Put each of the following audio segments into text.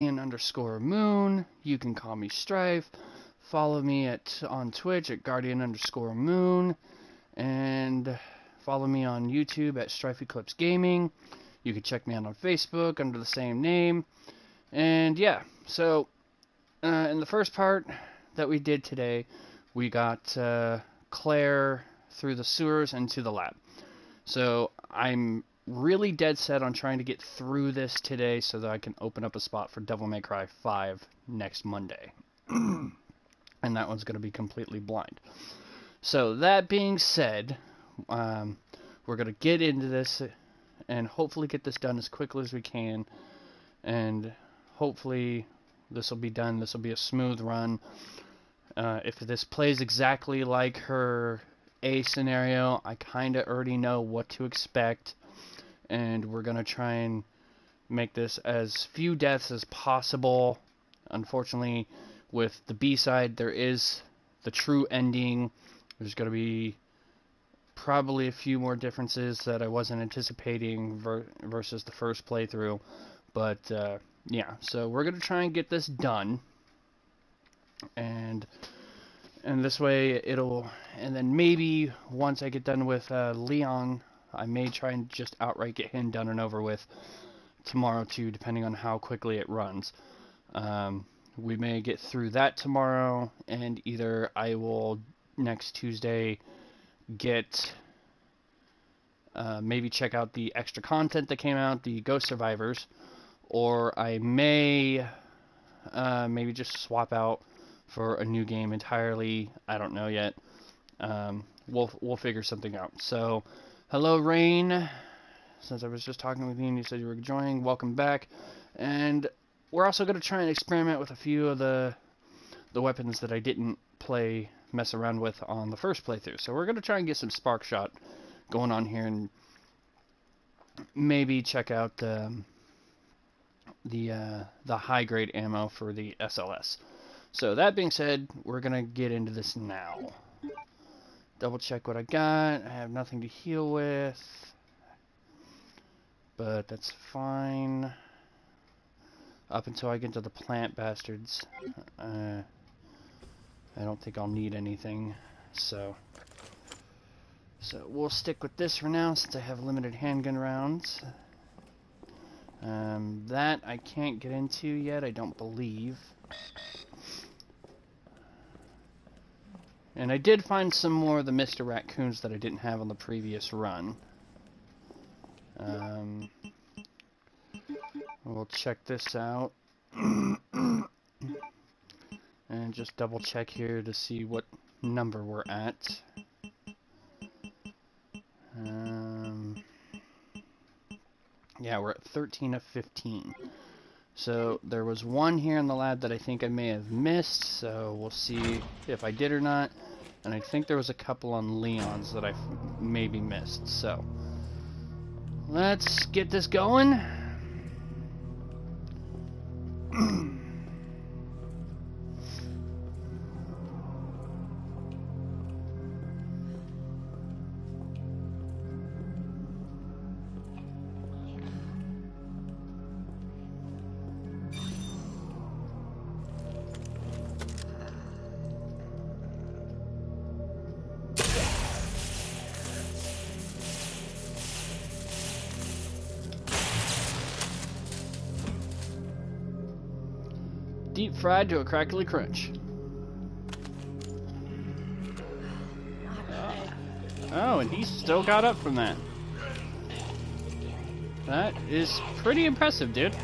Guardian_Moon. You can call me Strife. Follow me on Twitch at Guardian_Moon. And follow me on YouTube at Strife Eclipse Gaming. You can check me out on Facebook under the same name. And yeah, so in the first part that we did today, we got Claire through the sewers and to the lab. So I'm really dead set on trying to get through this today so that I can open up a spot for Devil May Cry 5 next Monday. And that one's going to be completely blind. So that being said, we're going to get into this and hopefully get this done as quickly as we can. And hopefully this will be done. This will be a smooth run. If this plays exactly like her A scenario, I kind of already know what to expect. And we're going to try and make this as few deaths as possible. Unfortunately, with the B-side, there is the true ending. There's going to be probably a few more differences that I wasn't anticipating versus the first playthrough. But, yeah, so we're going to try and get this done. And this way and then maybe once I get done with Leon, I may try and just outright get him done and over with tomorrow too, depending on how quickly it runs. We may get through that tomorrow, and either I will next Tuesday get maybe check out the extra content that came out, the Ghost Survivors, or I may maybe just swap out for a new game entirely. I don't know yet. We'll figure something out. So, hello, Rain. Since I was just talking with you and you said you were joining, welcome back. And we're also going to try and experiment with a few of the weapons that I didn't mess around with on the first playthrough. So we're going to try and get some spark shot going on here and maybe check out the high grade ammo for the SLS. So that being said, we're going to get into this now. Double check what I got. I have nothing to heal with, but that's fine. Up until I get to the plant bastards, I don't think I'll need anything. So we'll stick with this for now since I have limited handgun rounds. That I can't get into yet, I don't believe. And I did find some more of the Mr. Raccoons that I didn't have on the previous run. We'll check this out. And just double check here to see what number we're at. Yeah, we're at 13 of 15. So there was one here in the lab that I think I may have missed, so we'll see if I did or not. And I think there was a couple on Leon's that I maybe missed, so let's get this going. Deep fried to a crackly crunch. Oh, and he still got up from that. That is pretty impressive, dude.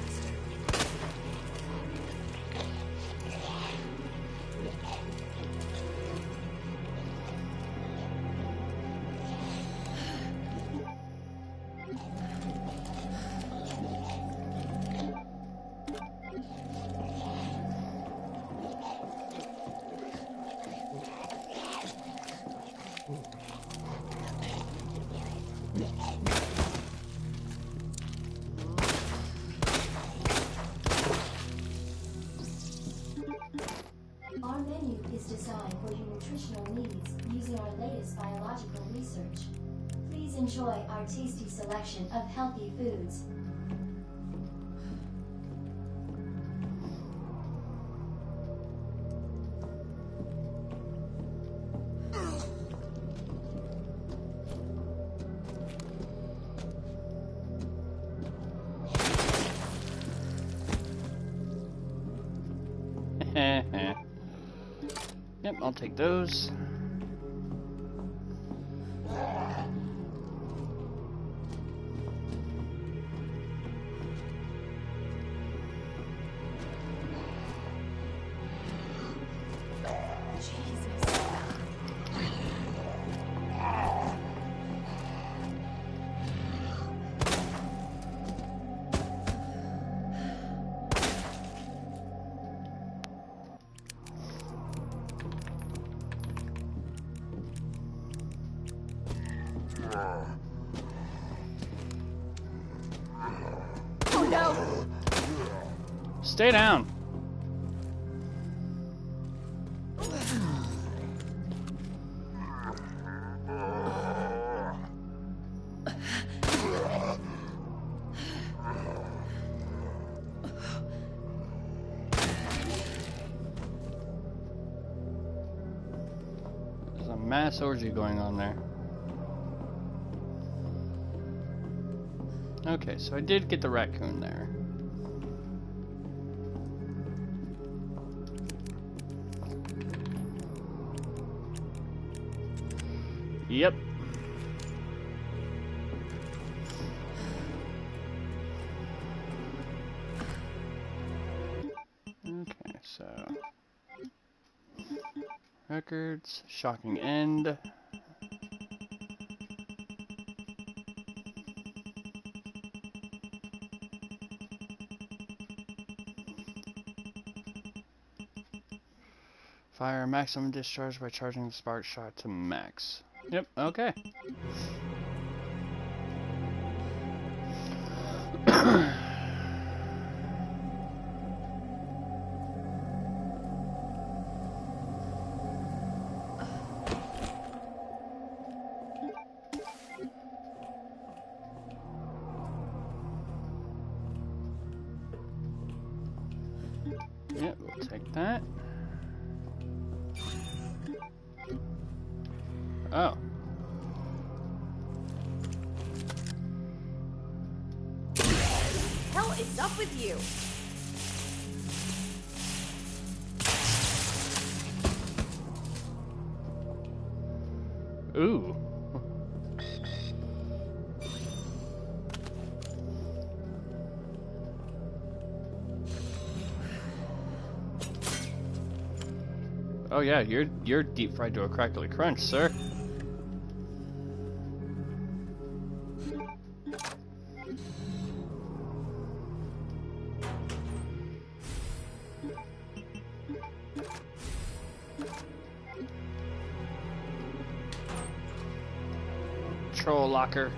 Our menu is designed for your nutritional needs using our latest biological research. Please enjoy our tasty selection of healthy foods. Yep, I'll take those. Oh no! Stay down. There's a mass orgy going on there. Okay, so I did get the raccoon there. Yep. Okay, so records, shocking end. Fire maximum discharge by charging the spark shot to max. Yep, okay. Yep, we'll take that. Oh. Hell is up with you? Ooh. Oh yeah, you're deep fried to a crackly crunch, sir. Control locker.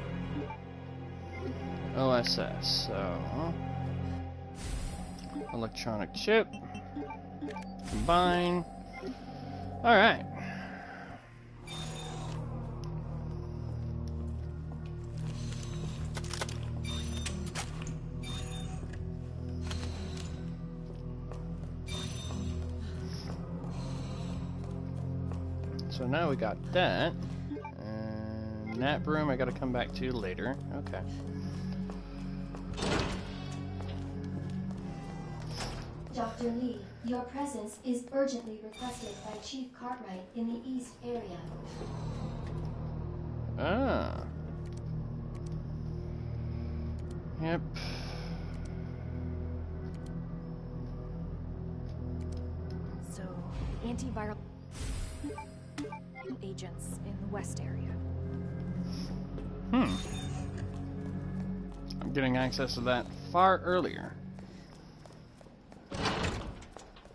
OSS, so electronic chip. Combine. Alright. So now we got that. And that room I gotta come back to later. Okay. Dr. Lee, your presence is urgently requested by Chief Cartwright in the East area. Ah. Yep. So, antiviral agents in the West area. I'm getting access to that far earlier.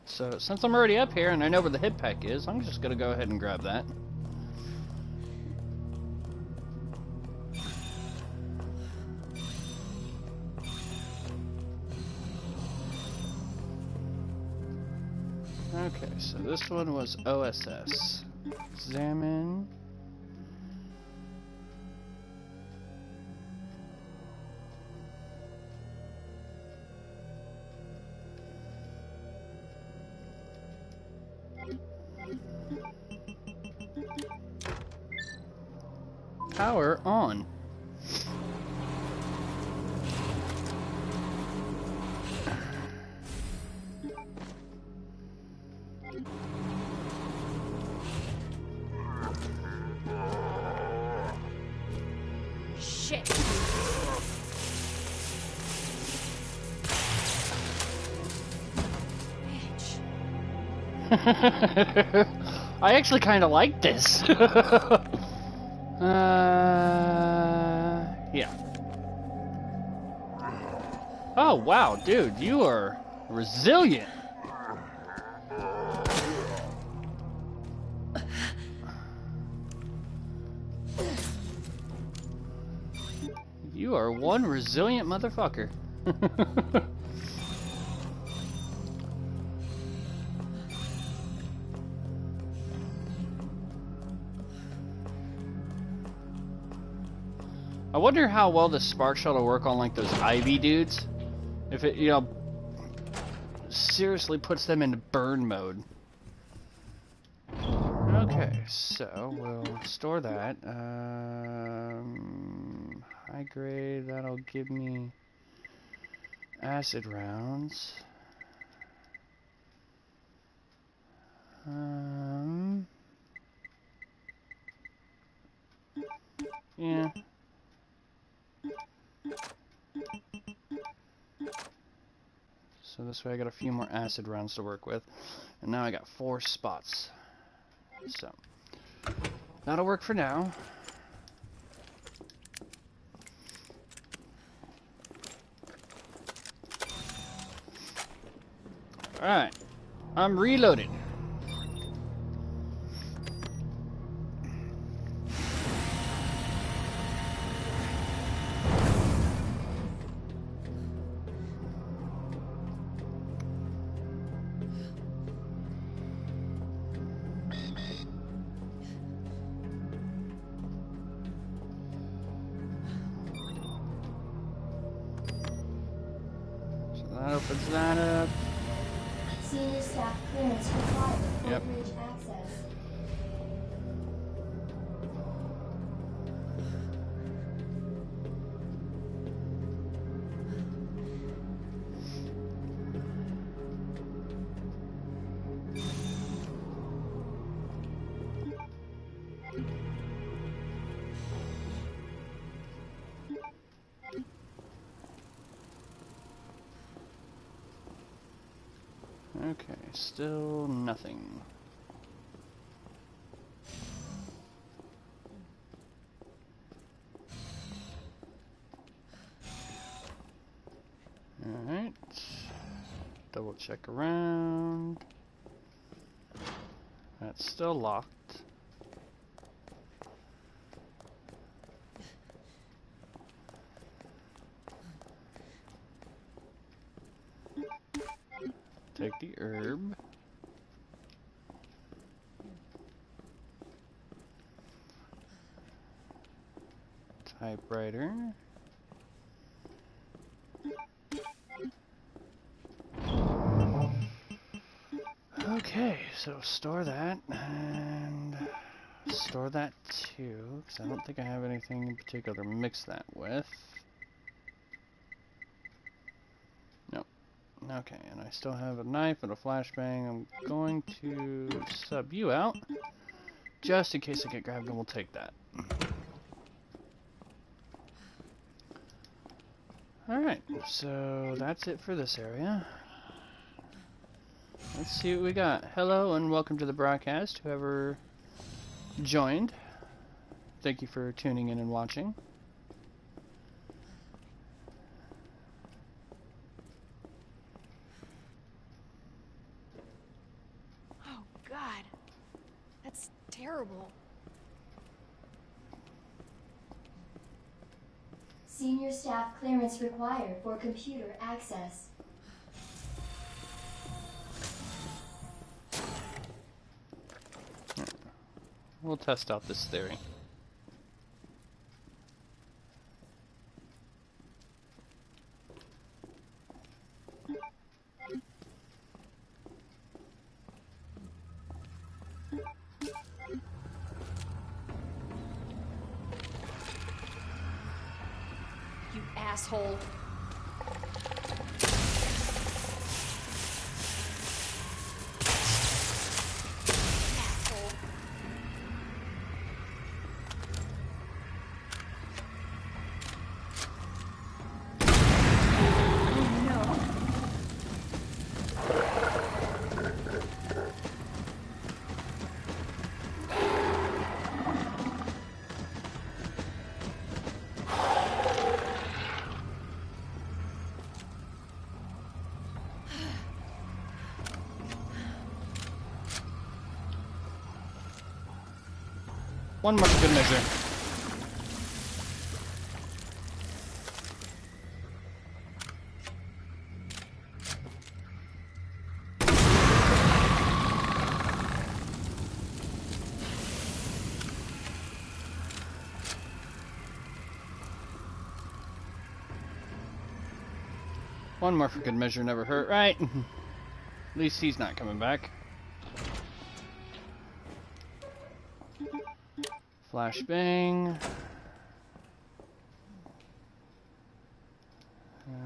So, since I'm already up here and I know where the hip pack is, I'm just gonna go ahead and grab that. Okay, so this one was OSS. Examine. Power on. Shit. Bitch. I actually kind of like this. Yeah. Oh, wow, dude, you are resilient. You are one resilient motherfucker. I wonder how well the spark shot will work on like those Ivy dudes. If it, you know, seriously puts them into burn mode. Okay, so we'll store that. High grade, that'll give me acid rounds. Yeah. So this way I got a few more acid rounds to work with. And now I got 4 spots. So, that'll work for now. Alright, I'm reloading. So that opens that up. Senior staff clearance required for Yep. bridge access. Okay, still nothing. Alright. Double check around. That's still locked. Take the herb. Typewriter. Okay, so store that and store that too, because I don't think I have anything in particular to mix that with. Nope. Okay, and I still have a knife and a flashbang. I'm going to sub you out, just in case I get grabbed, and we'll take that. Alright, so that's it for this area. Let's see what we got. Hello and welcome to the broadcast, whoever joined. Thank you for tuning in and watching. Oh, God. That's terrible. Senior staff clearance required for computer access. We'll test out this theory. You asshole. Asshole. One more for good measure. One more for good measure never hurt, right? At least he's not coming back. Flashbang.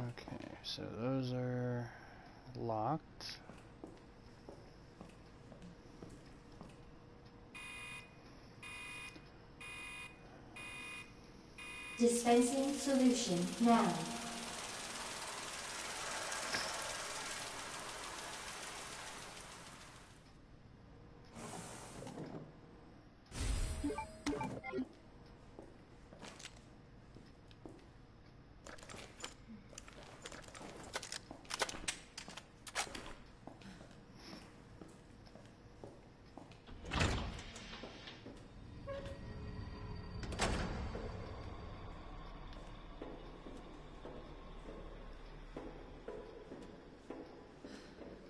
Okay, so those are locked. Dispensing solution now.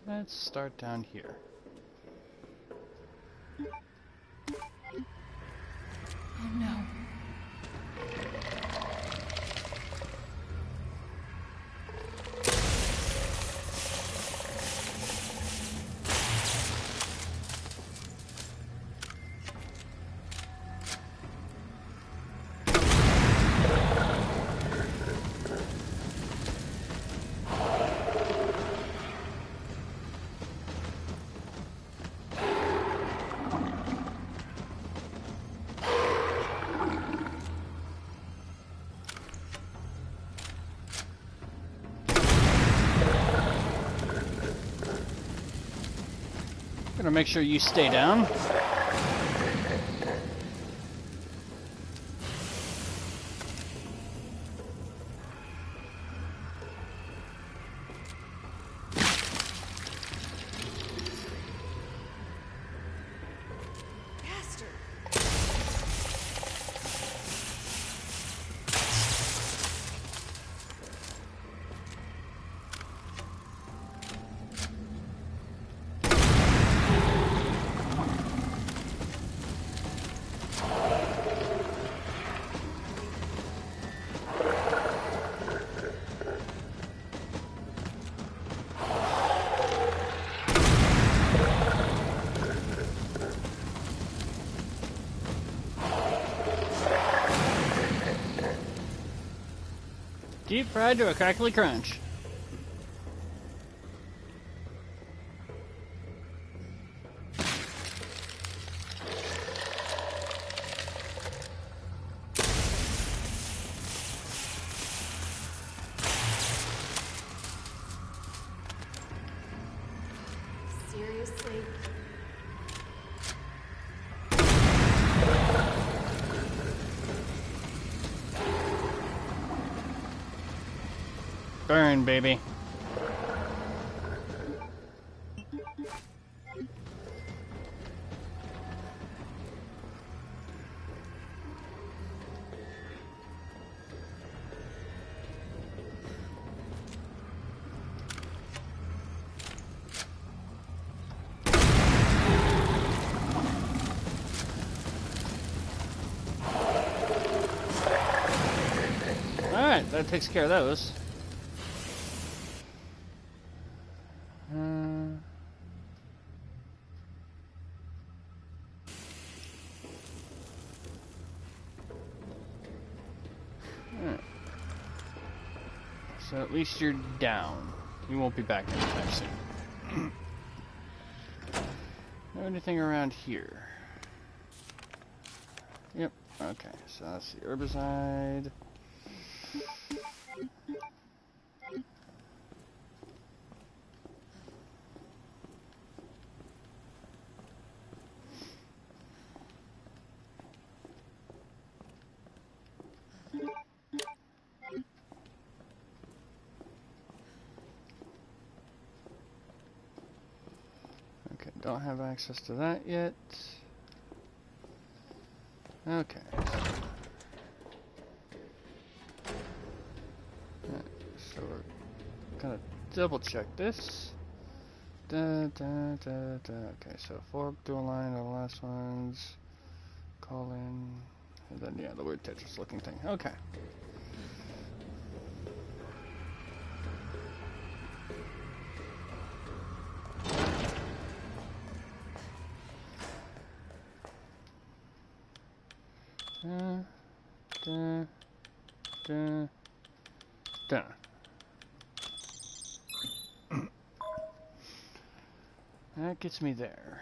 Let's start down here. Oh no. Gonna make sure you stay down. Bastard. Deep fried to a crackly crunch. Seriously? Burn, baby. Alright, that takes care of those. Alright. So at least you're down. You won't be back anytime soon. Anything around here? Yep, okay, so that's the herbicide. Okay, don't have access to that yet. Okay. So we're gonna double check this. Okay, so fork, dual line, the last ones. Call in. And then, yeah, the weird Tetris looking thing. Okay. Done. That gets me there.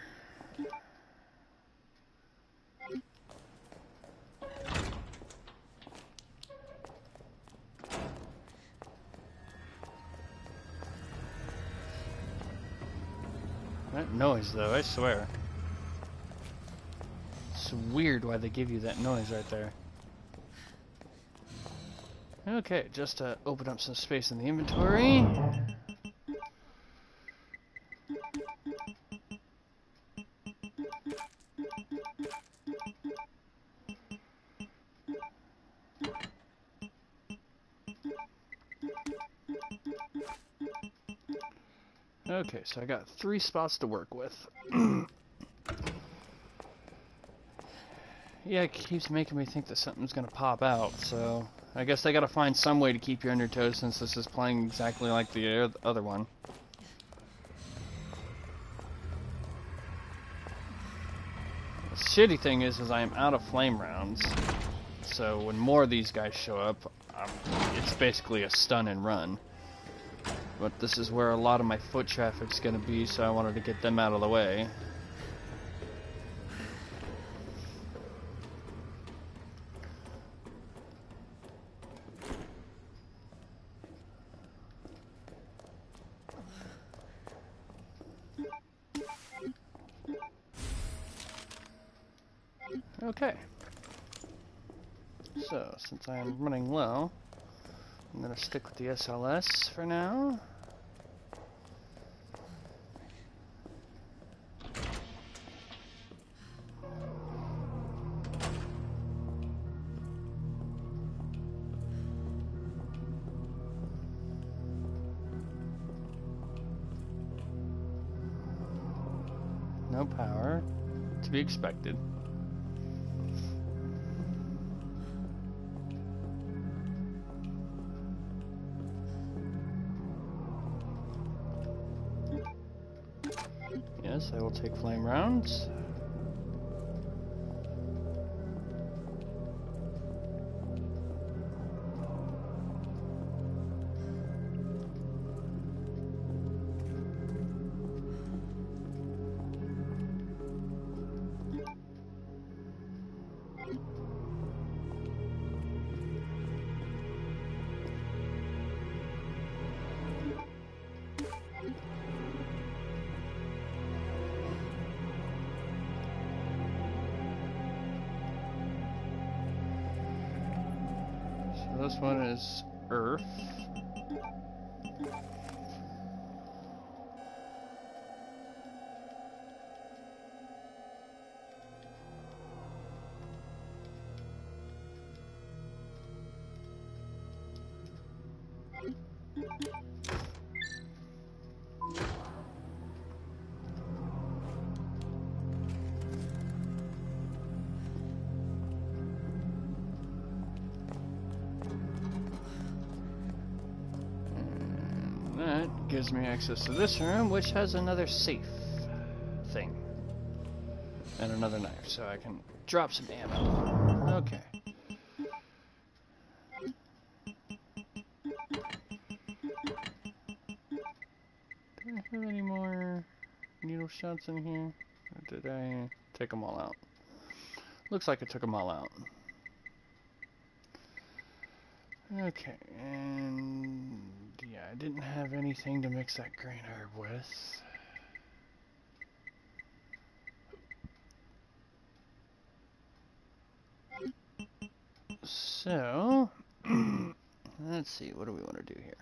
That noise, though, I swear. It's weird why they give you that noise right there. Okay, just to open up some space in the inventory. Okay, so I got 3 spots to work with. Yeah, it keeps making me think that something's gonna pop out, so I guess I gotta find some way to keep you on your toes since this is playing exactly like the other one. The shitty thing is I am out of flame rounds, so when more of these guys show up, it's basically a stun and run. But this is where a lot of my foot traffic's gonna be, so I wanted to get them out of the way. Okay. So, since I am running low, I'm gonna stick with the SLS for now. No power. To be expected. Yes, I will take flame rounds. So this one is Earth. That gives me access to this room, which has another safe thing. And another knife, so I can drop some ammo. Okay. Do I have any more needle shots in here? Or did I take them all out? Looks like I took them all out. Okay, and yeah, I didn't have anything to mix that green herb with. So, let's see, what do we want to do here?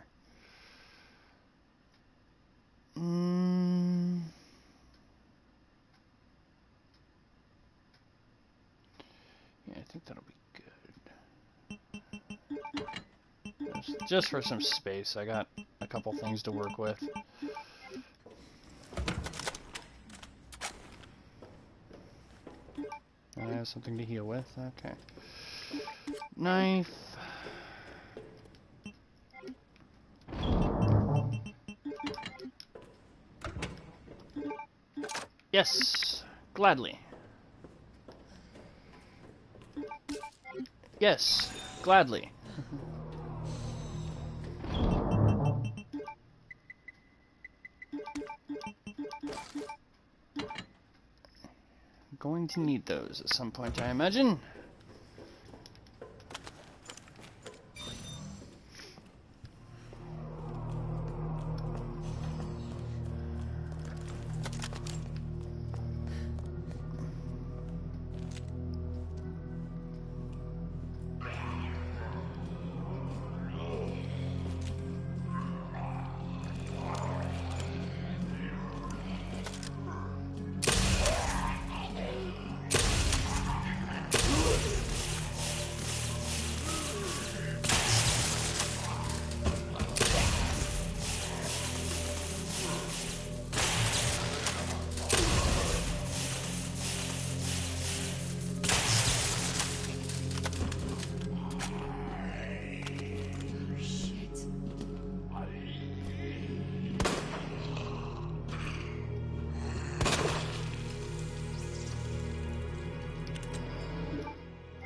Yeah, think that'll be good. Just for some space, I got a couple things to work with. I have something to heal with. Okay. Knife. Yes, gladly. Yes, gladly. Going to need those at some point, I imagine.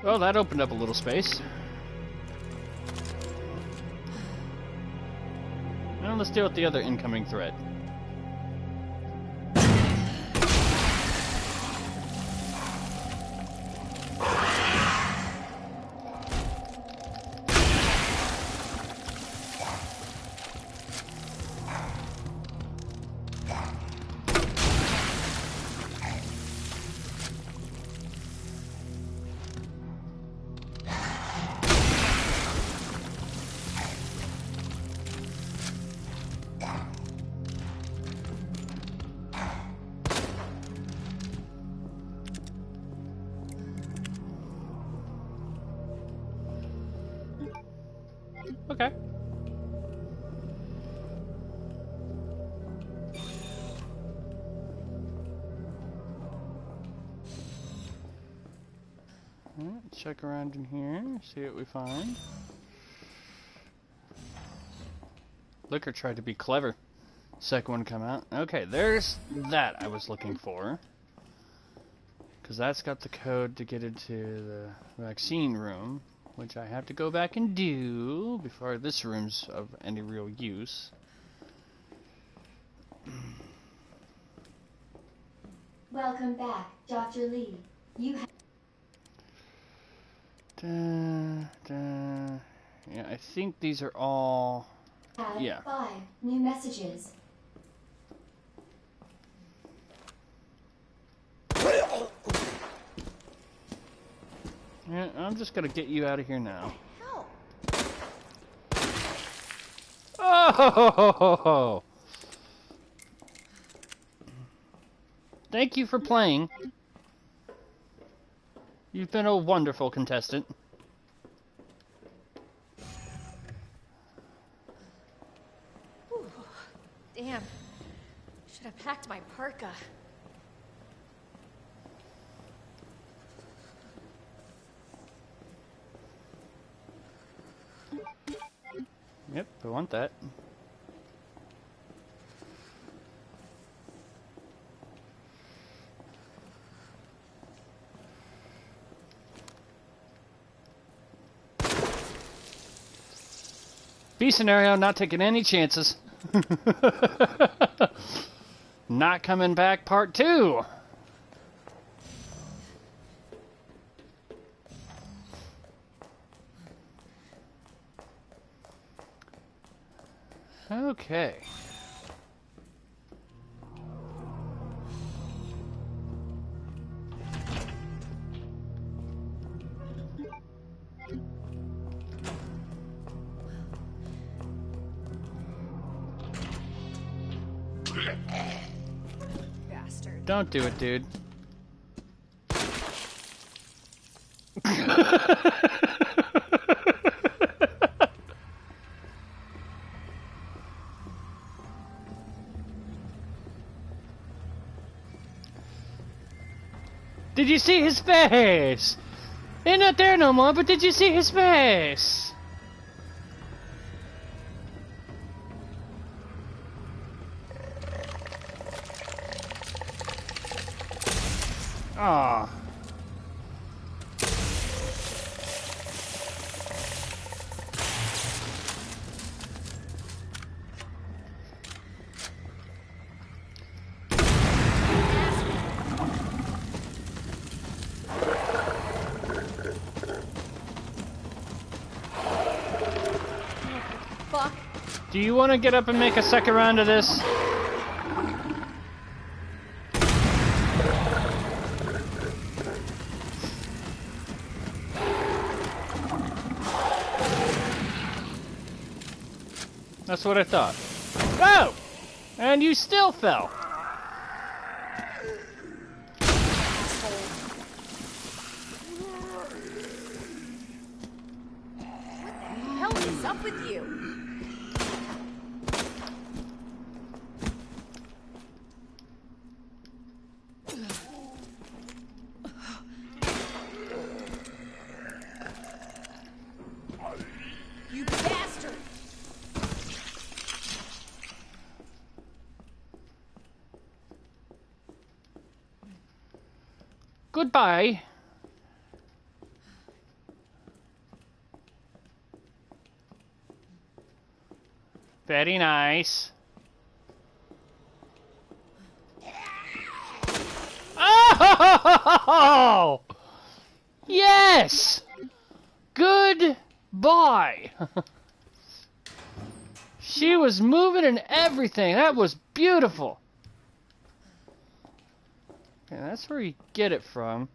Well, that opened up a little space. Now let's deal with the other incoming threat. Okay. Alright, check around in here, see what we find. Liquor tried to be clever. Second one come out. Okay, there's that I was looking for. Because that's got the code to get into the vaccine room, which I have to go back and do before this room's of any real use. Welcome back, Dr. Lee. You have Yeah, I think these are all... Yeah. 5 new messages. Yeah, I'm just gonna get you out of here now. Oh! Thank you for playing. You've been a wonderful contestant. Ooh, damn. Should have packed my parka. Yep, I want that. B scenario, not taking any chances. Not coming back, part 2. Okay. Bastard. Don't do it, dude. Did you see his face? They're not there no more, but did you see his face? Ah. Fuck. Do you want to get up and make a second round of this? That's what I thought. Oh! And you still fell. What the hell is up with you? You bastard! Goodbye. Very nice. Oh! Yes! Goodbye. She was moving and everything. That was beautiful. Okay, that's where you get it from.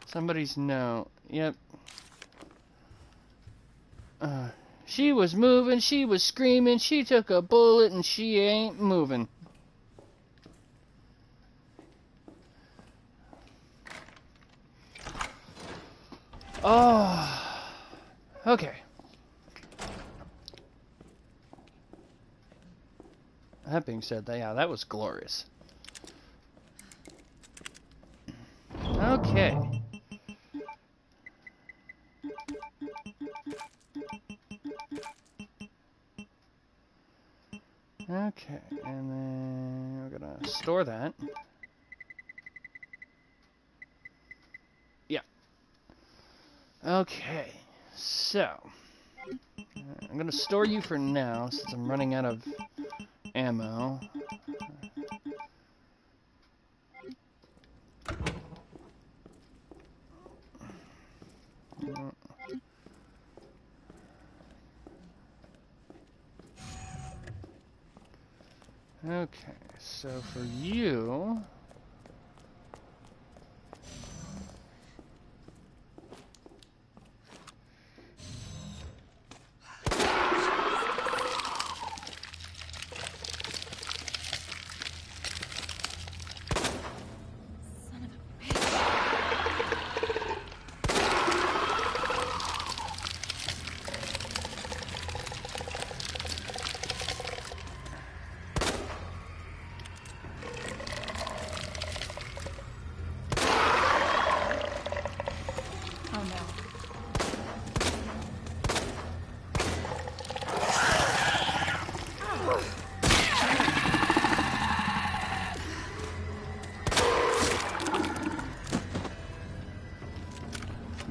Somebody's note. Yep. She was moving, she was screaming, she took a bullet and she ain't moving. Oh. Okay. That being said, yeah, that was glorious. Okay. Okay, and then we're gonna store that. Yeah. Okay, so I'm gonna store you for now since I'm running out of ammo. Okay, so for you...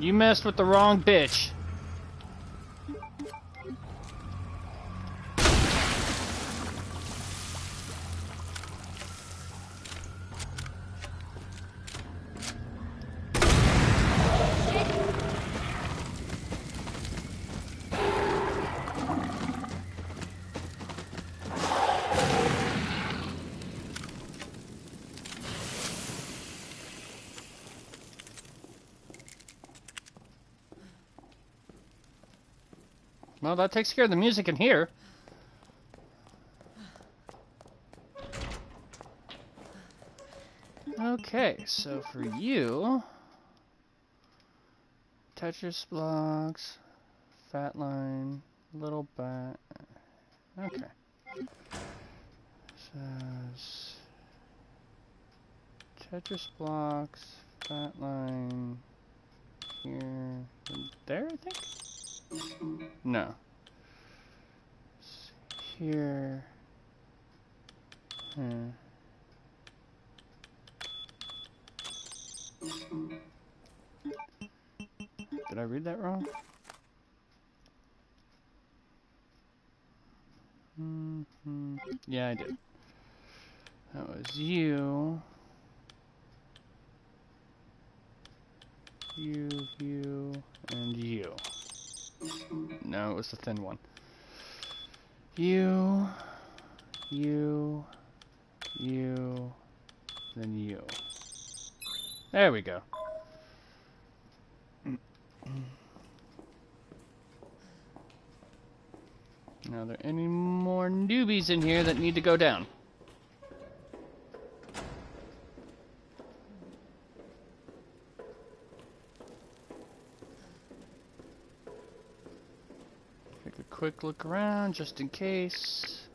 You messed with the wrong bitch. Well, that takes care of the music in here. Okay, so for you... Tetris blocks, fat line, little bat. Okay. Says Tetris blocks, fat line here, there, I think? No. Here. Did I read that wrong? Yeah, I did. That was you. You, and you. No, it was the thin one. You, then you. There we go. Now, are there any more newbies in here that need to go down? Take a quick look around just in case.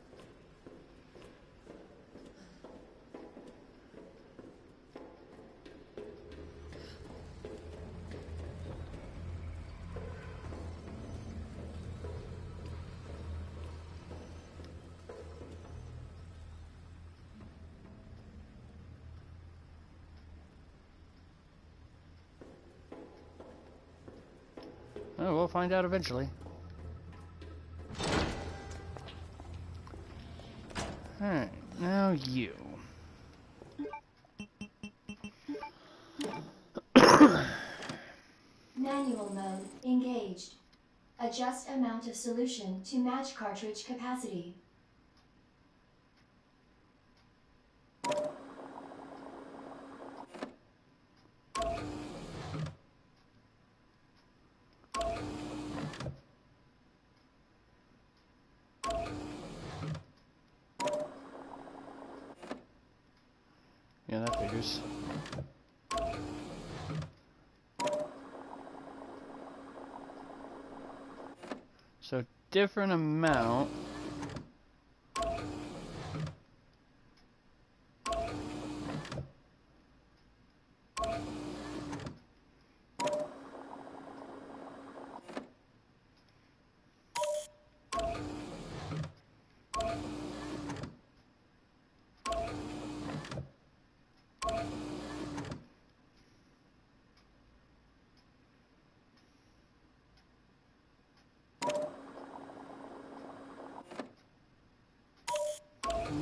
Oh, we'll find out eventually. Alright, now you. Manual mode engaged. Adjust amount of solution to match cartridge capacity. Yeah, that figures. So, different amount.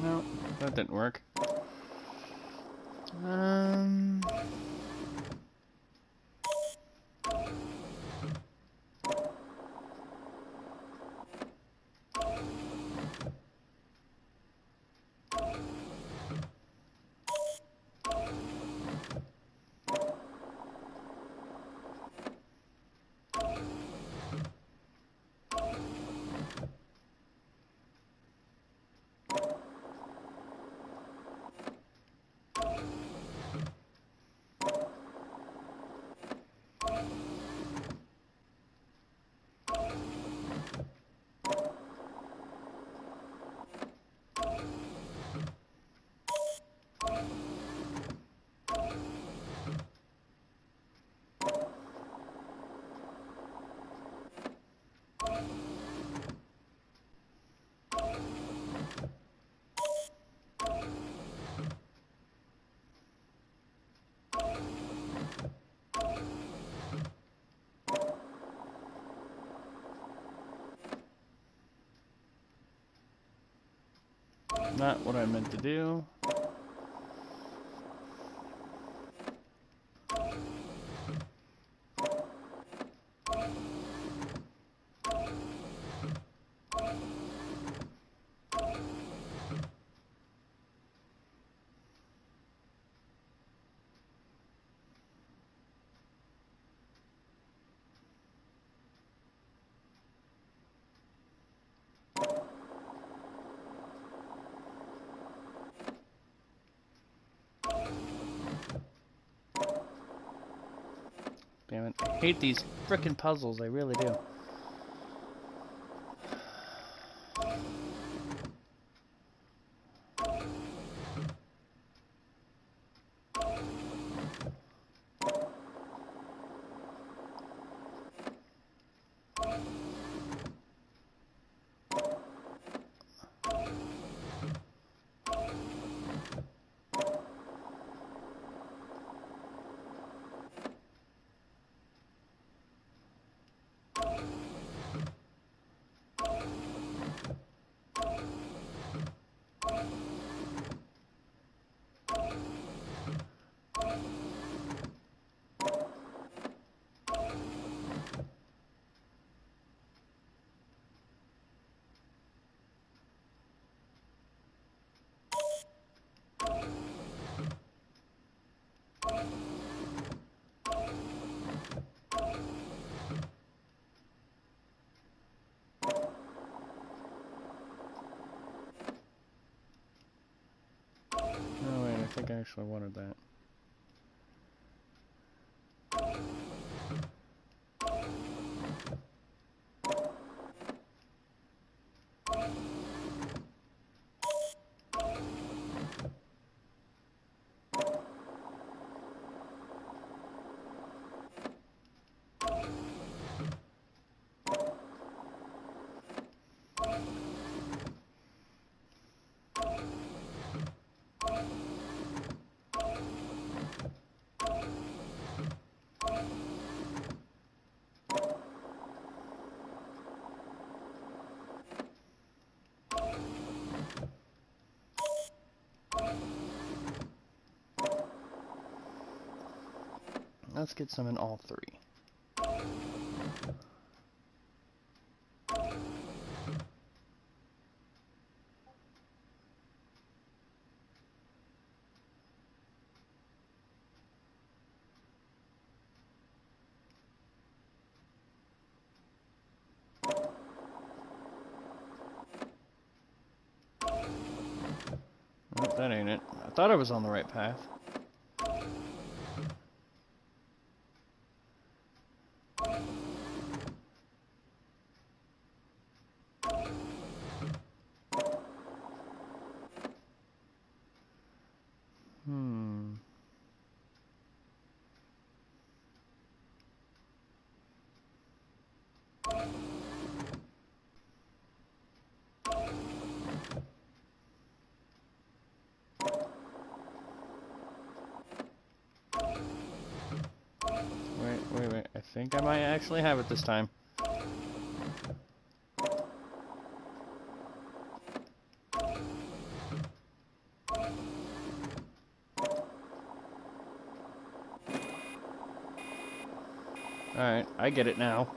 No, that didn't work. Not what I meant to do. Damn it. I hate these frickin' puzzles, I really do. Oh wait, I think I actually wanted that. Let's get some in all three. Nope, that ain't it. I thought I was on the right path. Wait. I think I might actually have it this time. Alright, I get it now.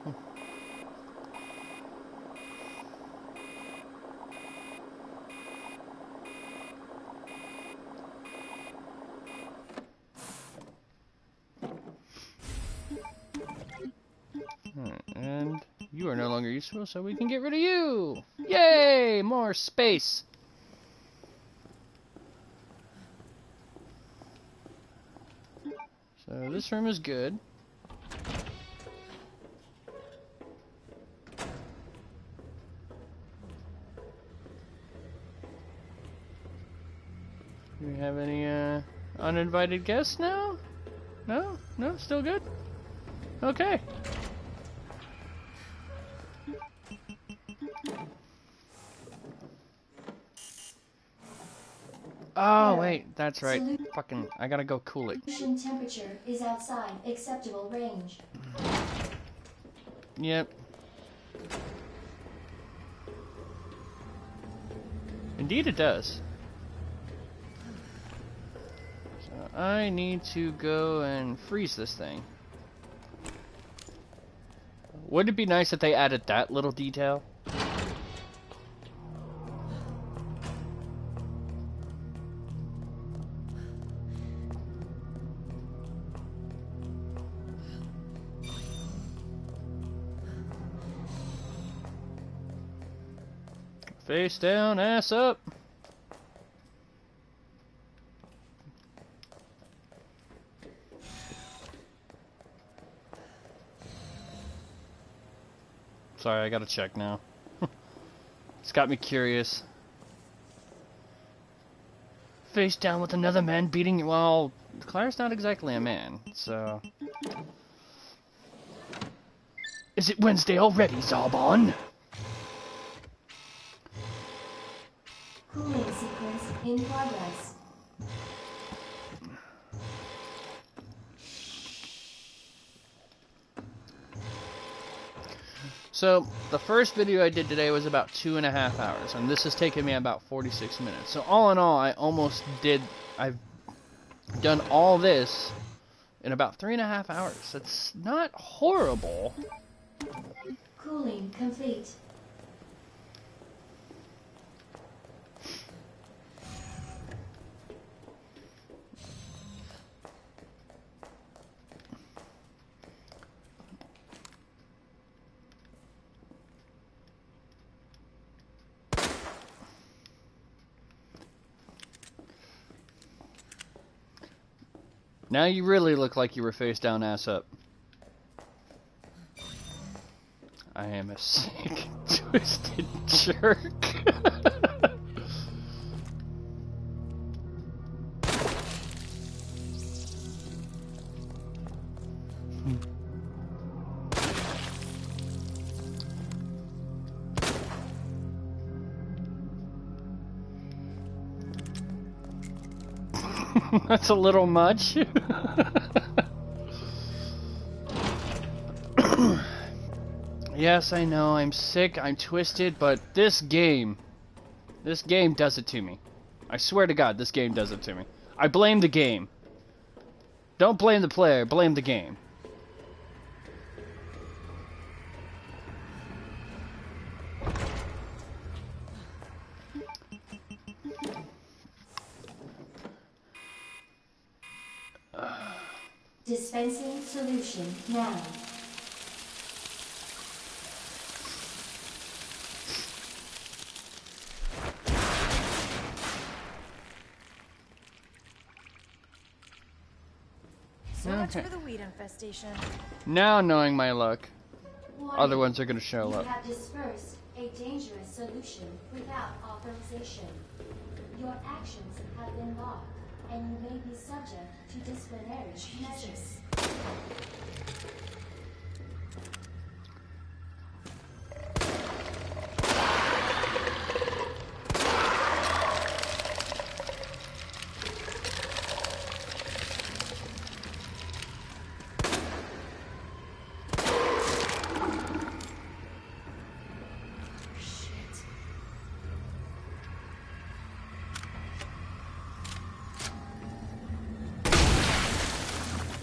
And you are no longer useful, so we can get rid of you! Yay! More space! So this room is good. Do we have any uninvited guests now? No? No? Still good? Okay. Oh, wait, that's right. Fucking, I gotta go cool it. Solution temperature is outside acceptable range. Yep. Indeed it does. So I need to go and freeze this thing. Wouldn't it be nice if they added that little detail? Face down, ass up. Sorry, I gotta check now. It's got me curious. Face down with another man beating you. Well, Claire's not exactly a man, so. Is it Wednesday already, Zarbon? Cooling sequence in progress. So, the first video I did today was about 2.5 hours, and this has taken me about 46 minutes. So, all in all, I've done all this in about 3.5 hours. That's not horrible. Cooling complete. Now you really look like you were face down, ass up. I am a sick, twisted jerk. That's a little much. Yes, I know, I'm sick, I'm twisted, but this game does it to me. I swear to God, this game does it to me. I blame the game. Don't blame the player, blame the game. Dispensing solution now. So much Okay. for the weed infestation. Now, knowing my luck, Warning. other ones are gonna show You up. have dispersed a dangerous solution without authorization. Your actions have been logged, and you may be subject to disciplinary measures.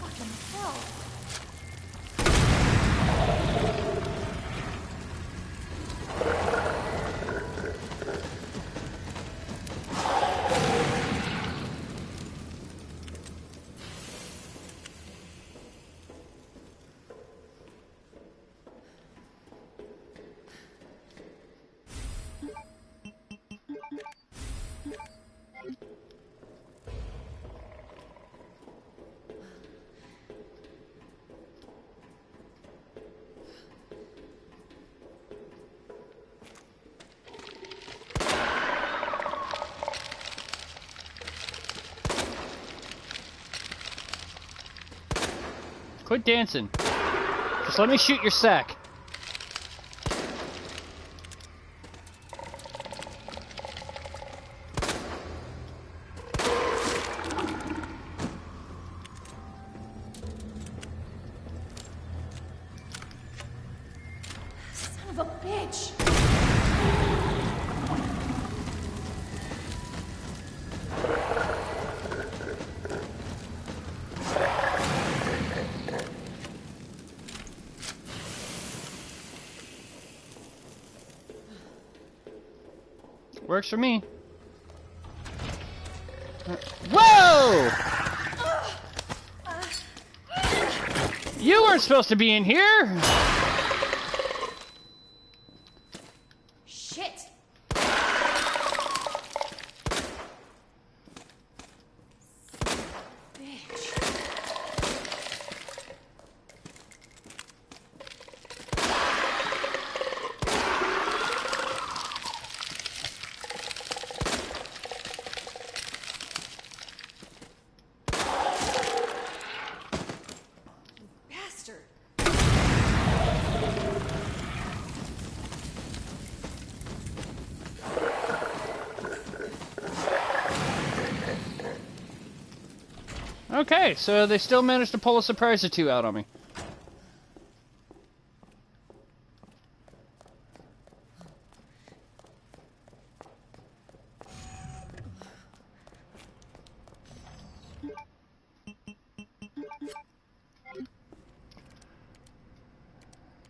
Fucking hell. Quit dancing. Just let me shoot your sack. Son of a bitch. Works for me. Whoa! You weren't supposed to be in here! Shit. Bitch. Okay, so they still managed to pull a surprise or two out on me.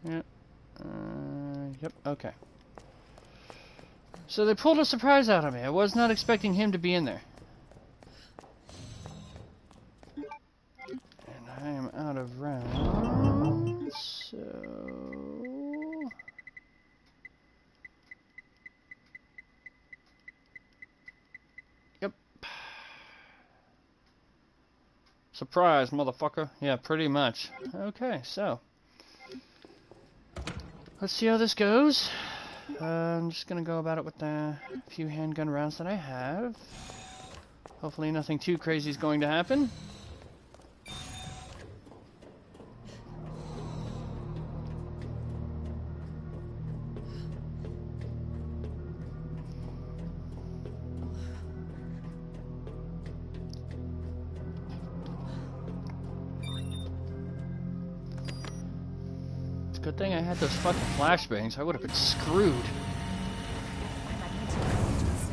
Yep. Yep, okay. So they pulled a surprise out of me. I was not expecting him to be in there. And I am out of rounds, so... Yep. Surprise, motherfucker. Yeah, pretty much. Okay, so... let's see how this goes. I'm just gonna go about it with the few handgun rounds that I have. Hopefully nothing too crazy is going to happen. It's a good thing I had those fucking flashbangs. I would have been screwed. I might need to apologize.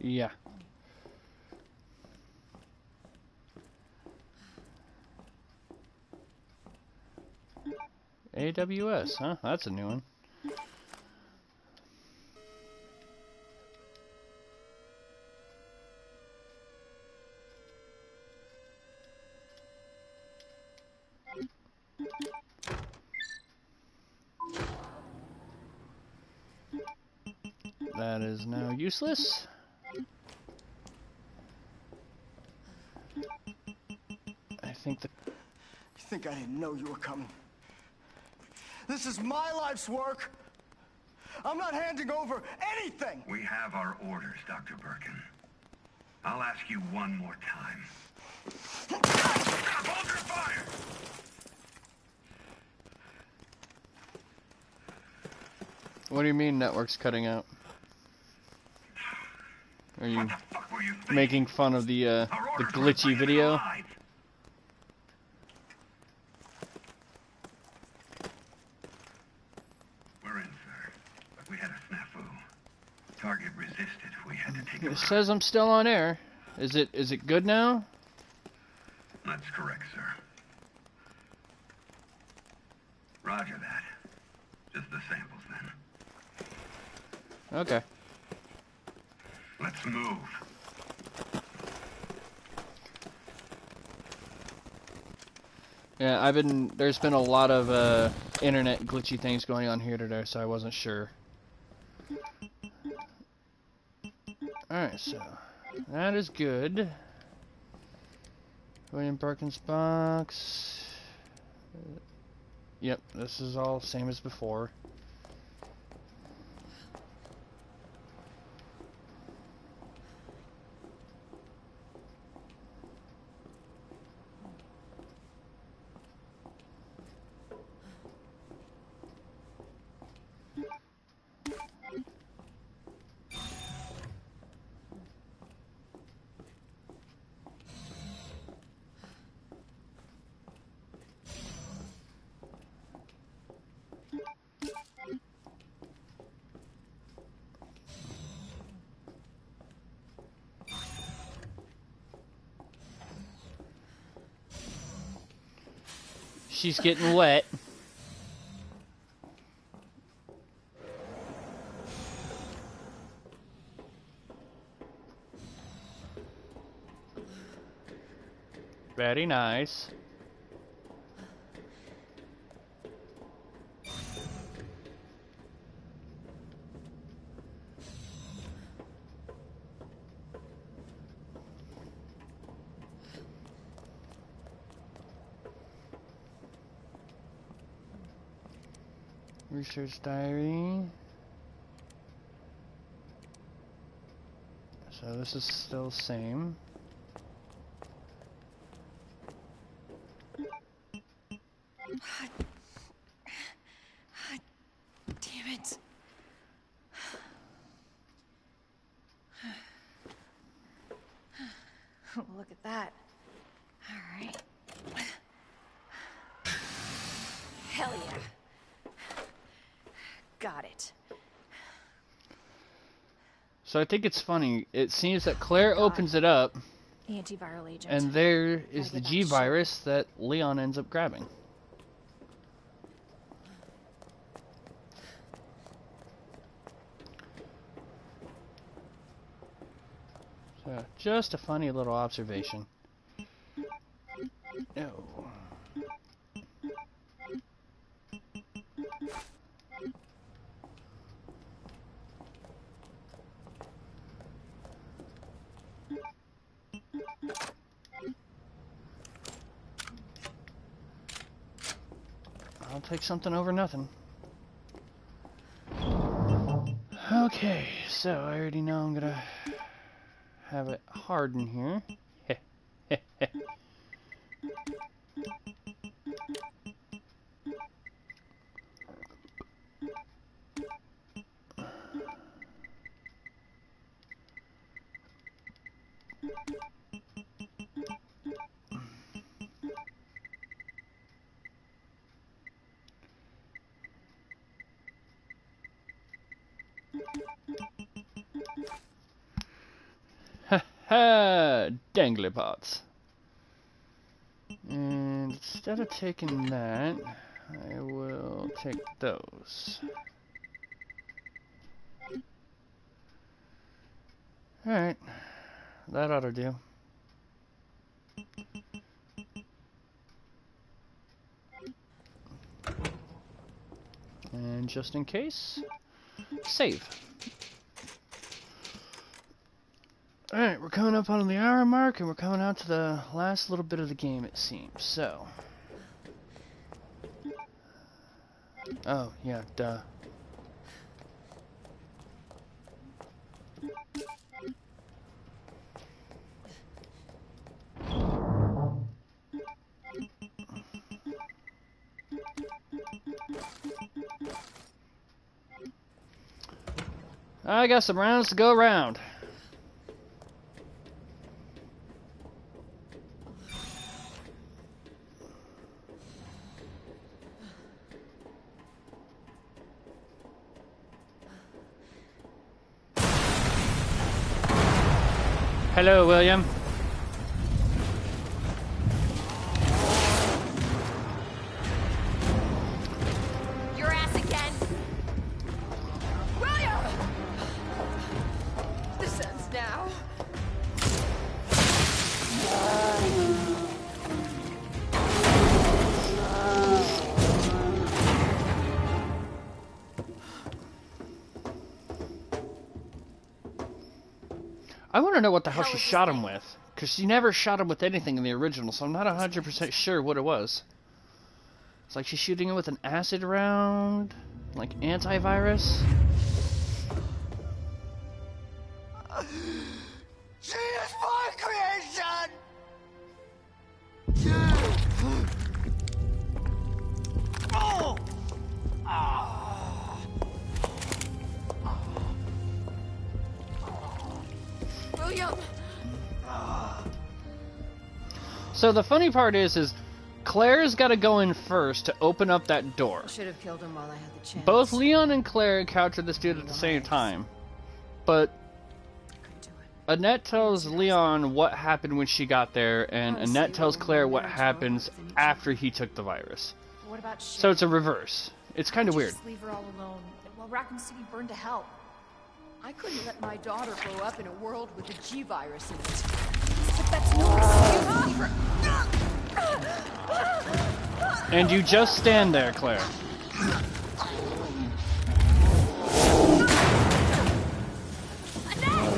Yeah. AWS, huh? That's a new one. That is now useless. I think the... You think I didn't know you were coming? This is my life's work. I'm not handing over anything. We have our orders, Dr. Birkin. I'll ask you one more time. Hold your fire! What do you mean network's cutting out? Are you What the fuck were you thinking? making fun of the Our orders were glitchy bringing video? you alive. We're in, sir. But we had a snafu. Target resisted. We had to take It him out. says I'm still on air. Is it good now? That's correct, sir. Roger that. Just the samples, then. Okay. Let's move. Yeah, there's been a lot of internet glitchy things going on here today, so I wasn't sure. Alright, so that is good. William Birkin's box. Yep, this is all same as before. She's getting wet. Very nice. Research diary. So this is still the same. Damn it. Look at that. All right. Hell yeah. Got it. So I think it's funny. It seems that Claire opens it up, Antiviral agent. and there is Gotta the get G back to virus that Leon ends up grabbing. So just a funny little observation. Oh. I'll take something over nothing. Okay, so I already know I'm gonna have it harden here. Ha! Dangly pots. And instead of taking that, I will take those. Alright. That ought to do. And just in case, save. Alright, we're coming up on the hour mark, and we're coming out to the last little bit of the game, it seems. So. Oh, yeah, duh. I got some rounds to go around. Hello, William. Your ass again. William! This ends now. I want to know what the hell Hell she is this shot him thing? with. Because she never shot him with anything in the original, so I'm not 100% sure what it was. It's like she's shooting him with an acid round, like antivirus. She is my creation! Oh! William! So the funny part is Claire's got to go in first to open up that door. Should have killed him while I had the chance. Both Leon and Claire encounter this dude at the same time, but Couldn't do it. Annette tells Leon what happened when she got there, and Annette tells Claire what happens after he took the virus. What about So it's a reverse. It's kind of weird. Just leave her all alone while Raccoon City burned to hell. I couldn't let my daughter grow up in a world with a G virus in it. But that's no excuse for... And you just stand there, Claire. Annette!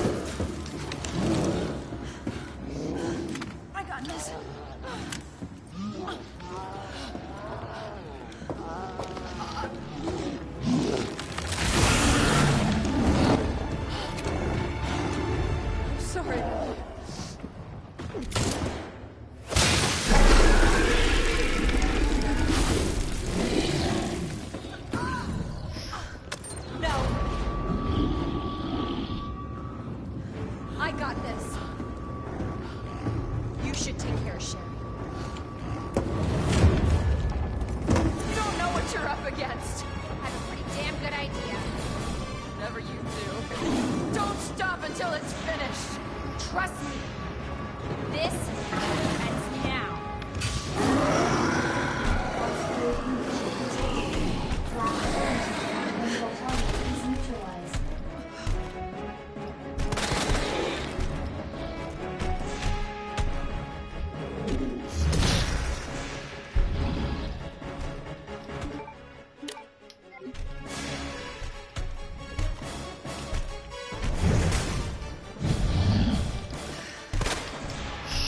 I got this. Trust me. This ends now. Chemical target is neutralized.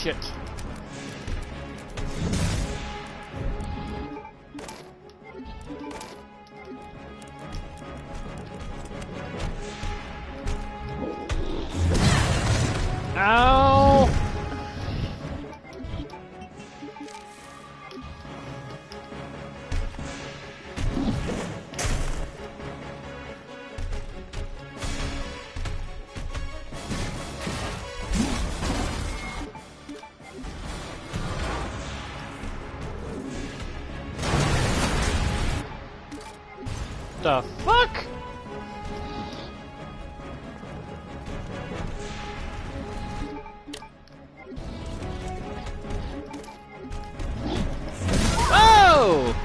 Shit. Ow! The fuck? Oh!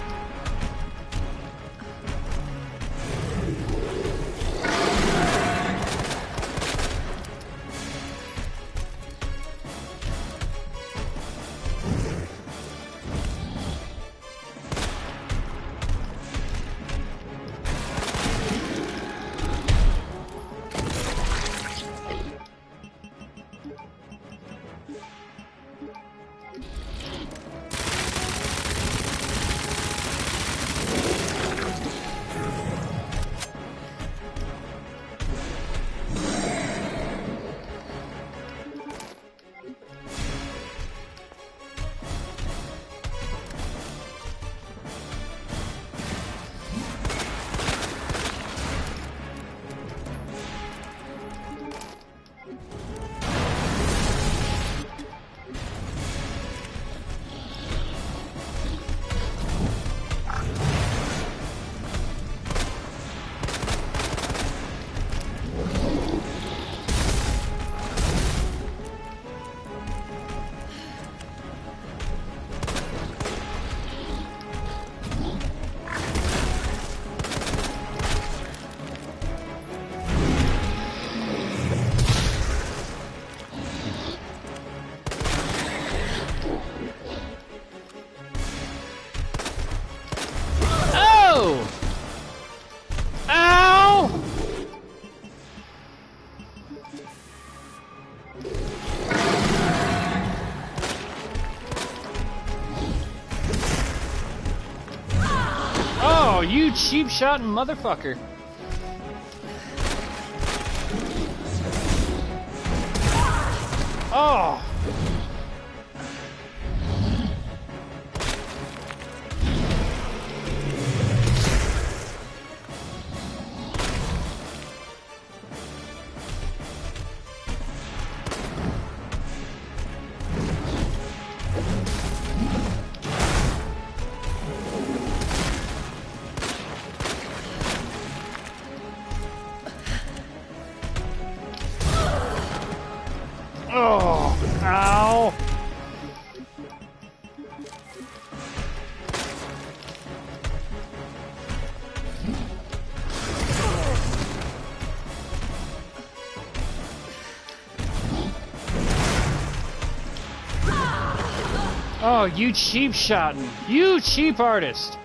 Oh! Ow! Oh, you cheap shot motherfucker. Oh! Oh, ow. Oh, you cheap shotting. You cheap artist.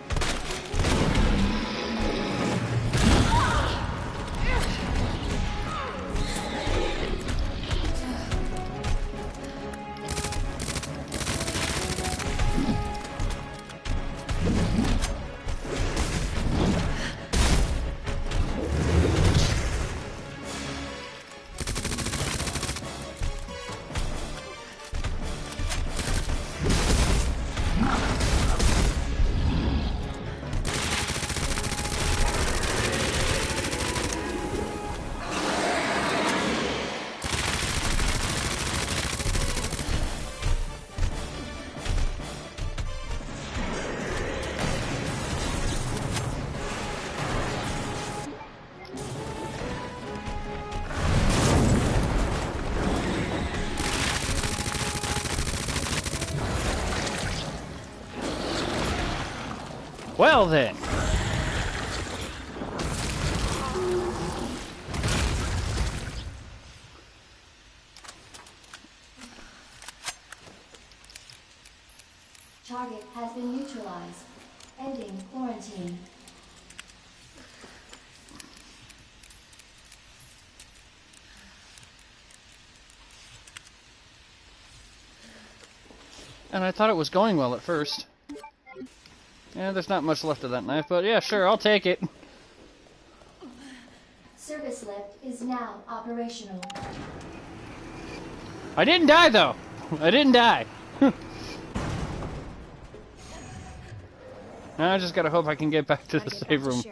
Well then. Target has been neutralized. Ending quarantine. And I thought it was going well at first. Yeah, there's not much left of that knife, but yeah, sure, I'll take it. Service lift is now operational. I didn't die, though. I didn't die. Now I just gotta hope I can get back to the save room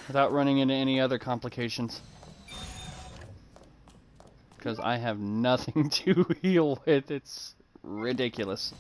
without running into any other complications. Because I have nothing to heal with. It's ridiculous.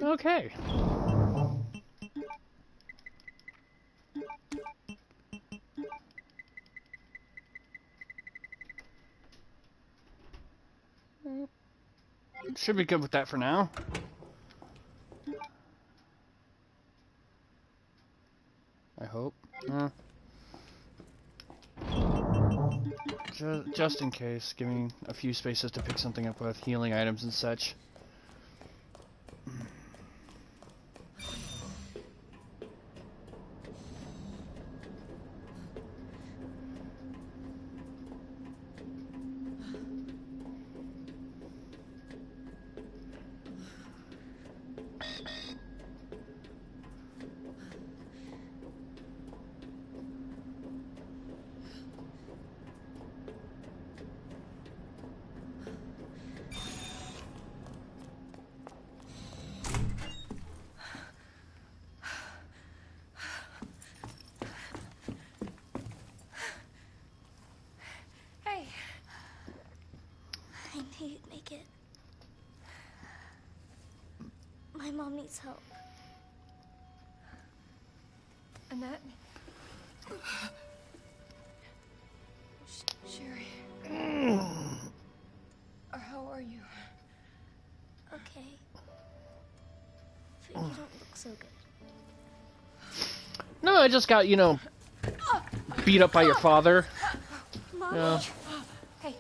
Okay. Should be good with that for now. I hope. Just in case, give me a few spaces to pick something up with, healing items and such. Make it. My mom needs help. Annette? Sherry. How are you? Okay. But you don't look so good. No, I just got, you know, beat up by your father. Mommy. Yeah. Hey,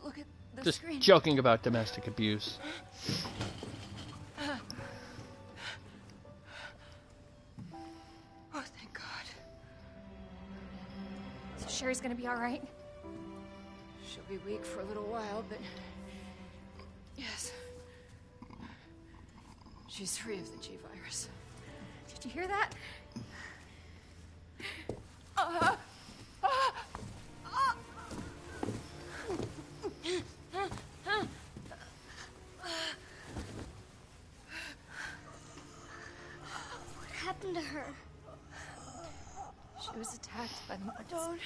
look at the Just screen. joking about domestic abuse. Oh, thank God. So Sherry's gonna be all right? She'll be weak for a little while, but yes, she's free of the G virus. Did you hear that? What happened to her? She was attacked by the monsters.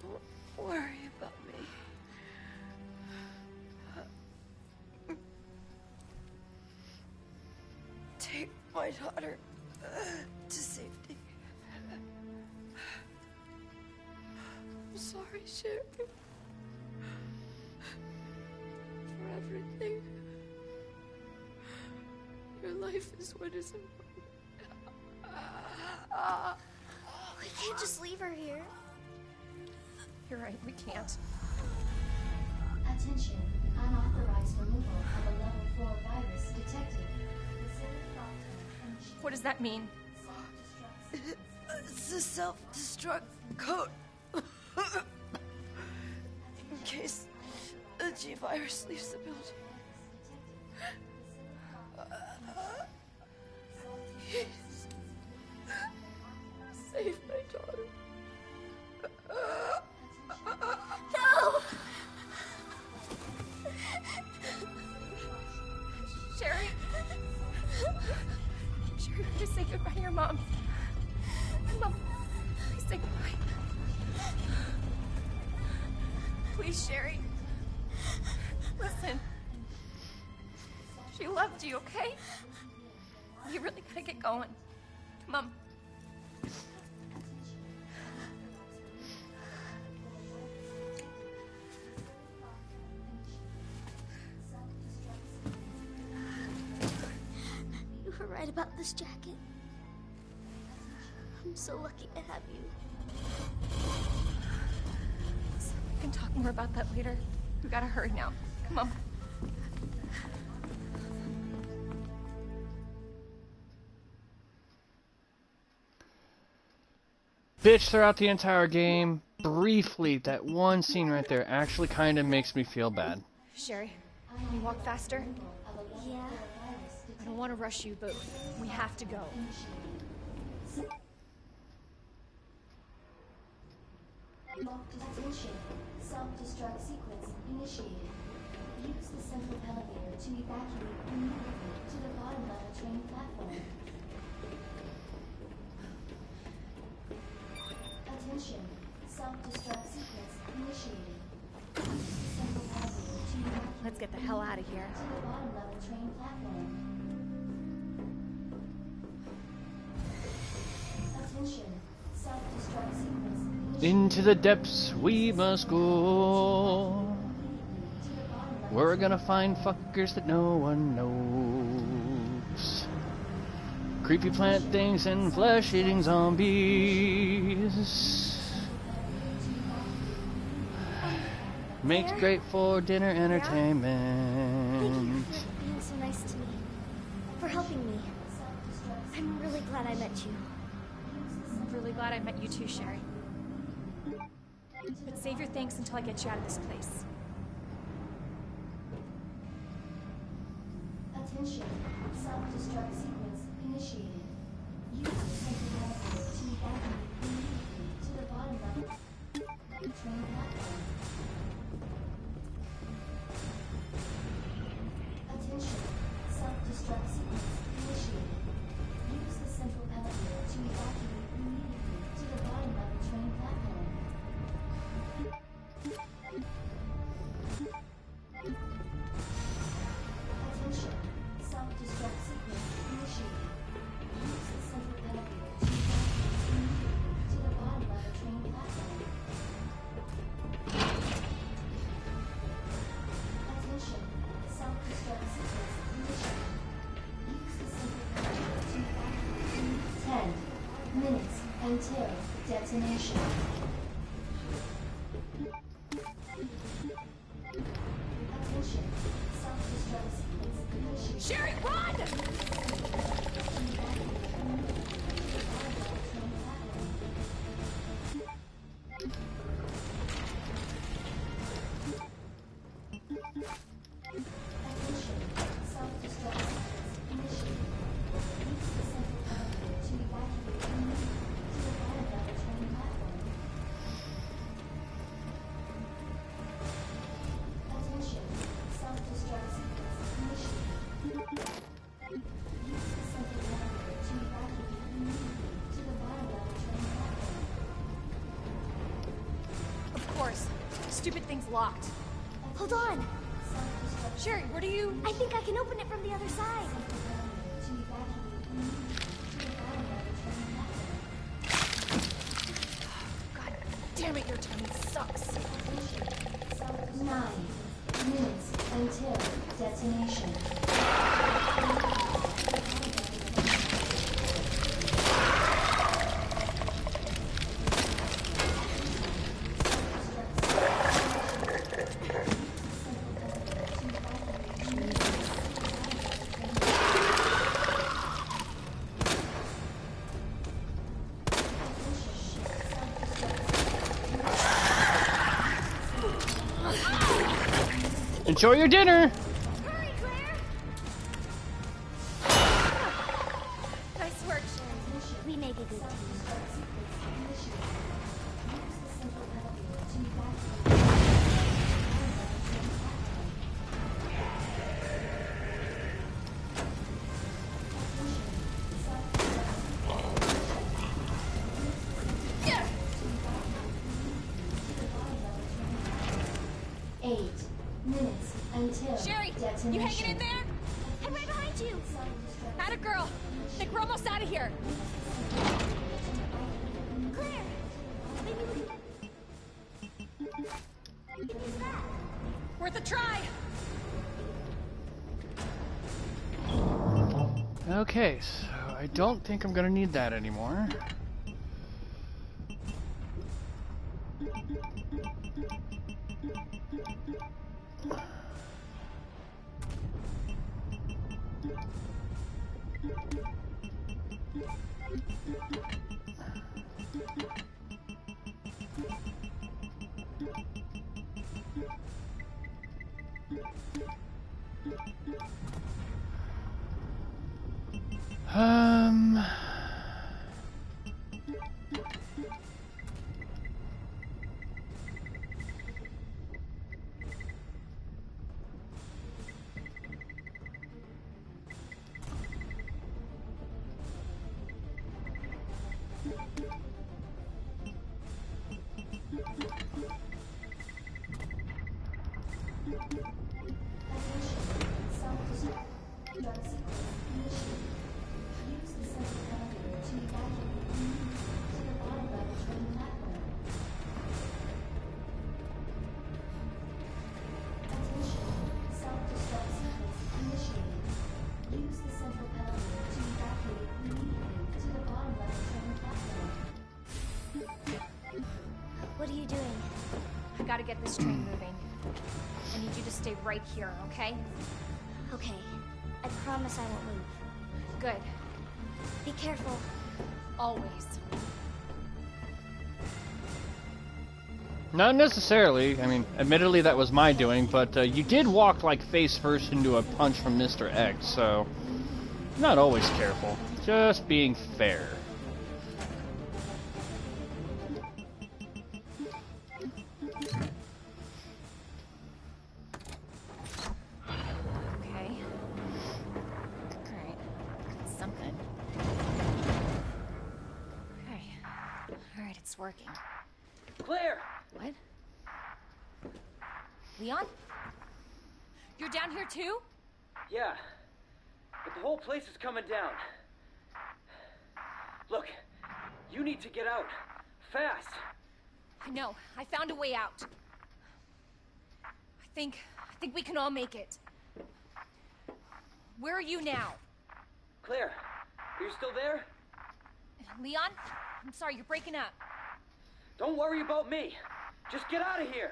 Don't Worry about me. Take my daughter to safety. I'm sorry, Sherry. For everything. Your life is what is important. We can't just leave her here. You're right, we can't. Attention. Unauthorized removal of a level 4 virus detected. Facility lockdown. What does that mean? It's a self-destruct code. In case the G-virus leaves the building. Please. Save my daughter. No! Sherry? Sherry, just say goodbye to your mom. Mom, please say goodbye. Please, Sherry. Listen. She loved you, okay? You really gotta get going. Mom. You were right about this jacket. I'm so lucky to have you. We can talk more about that later. We gotta hurry now. Come on. Bitch throughout the entire game. Briefly, that one scene right there actually kind of makes me feel bad. Sherry, can you walk faster? Yeah? I don't want to rush you, but we have to go. Attention. Self-destruct sequence initiated. Use the central elevator to evacuate immediately to the bottom level train platform. Attention. Self-destruct sequence initiated. Use the central elevator to evacuate Let's get the hell out of here. to the bottom level train platform. Attention. Self-destruct sequence initiated. Into the depths we must go. We're gonna find fuckers that no one knows. Creepy plant things and flesh-eating zombies. Makes great for dinner Thank you entertainment. for being so nice to me. For helping me. I'm really glad I met you. I'm really glad I met you too, Sherry. But save your thanks until I get you out of this place. Attention. Self-destruct sequence initiated. Use the central elevator to evacuate immediately to the bottom level train platform. Attention. Self-destruct sequence initiated. Use the central elevator to evacuate immediately to the bottom level train platform. Attention. Self-destruct sequence initiated. Use the central elevator to evacuate immediately to the bottom level train platform. Attention. Self-destruct sequence initiated. Use the central elevator to evacuate 10 minutes until detonation. Attention. Self-destruct sequence initiated. Sherry, run! Attention. Self-destruct sequence initiated. Use the central elevator to evacuate immediately to the bottom level train platform. Attention. Self-destruct sequence initiated. Use the central elevator to evacuate immediately to the bottom level train platform. Of course. Stupid thing's locked. Hold on. Self-destruct Sherry, where do you... I think I can open it from the other side. to evacuate immediately to the bottom level train platform. God damn it, your timing sucks. 9 minutes until detonation. Enjoy your dinner. Hurry, Claire! Nice work, Sharon. We make a good team. Sherry, you hanging in there? I'm right behind you! Atta girl. Think we're almost out of here. Claire! Maybe we can... What's that? Worth a try. Okay, so I don't think I'm gonna need that anymore. Um... What are you doing? I gotta get this train moving. I need you to stay right here, okay? Okay. I promise I won't move. Good. Be careful. Always. Not necessarily. I mean, admittedly that was my doing, but you did walk like face first into a punch from Mr. X, so not always careful. Just being fair. Okay. Alright. That's something. Okay. Alright, it's working. Claire! What? Leon? You're down here too? Yeah, but the whole place is coming down. Look, you need to get out. Fast! I know. I found a way out. I think we can all make it. Where are you now? Claire, are you still there? Leon? I'm sorry, you're breaking up. Don't worry about me. Just get out of here.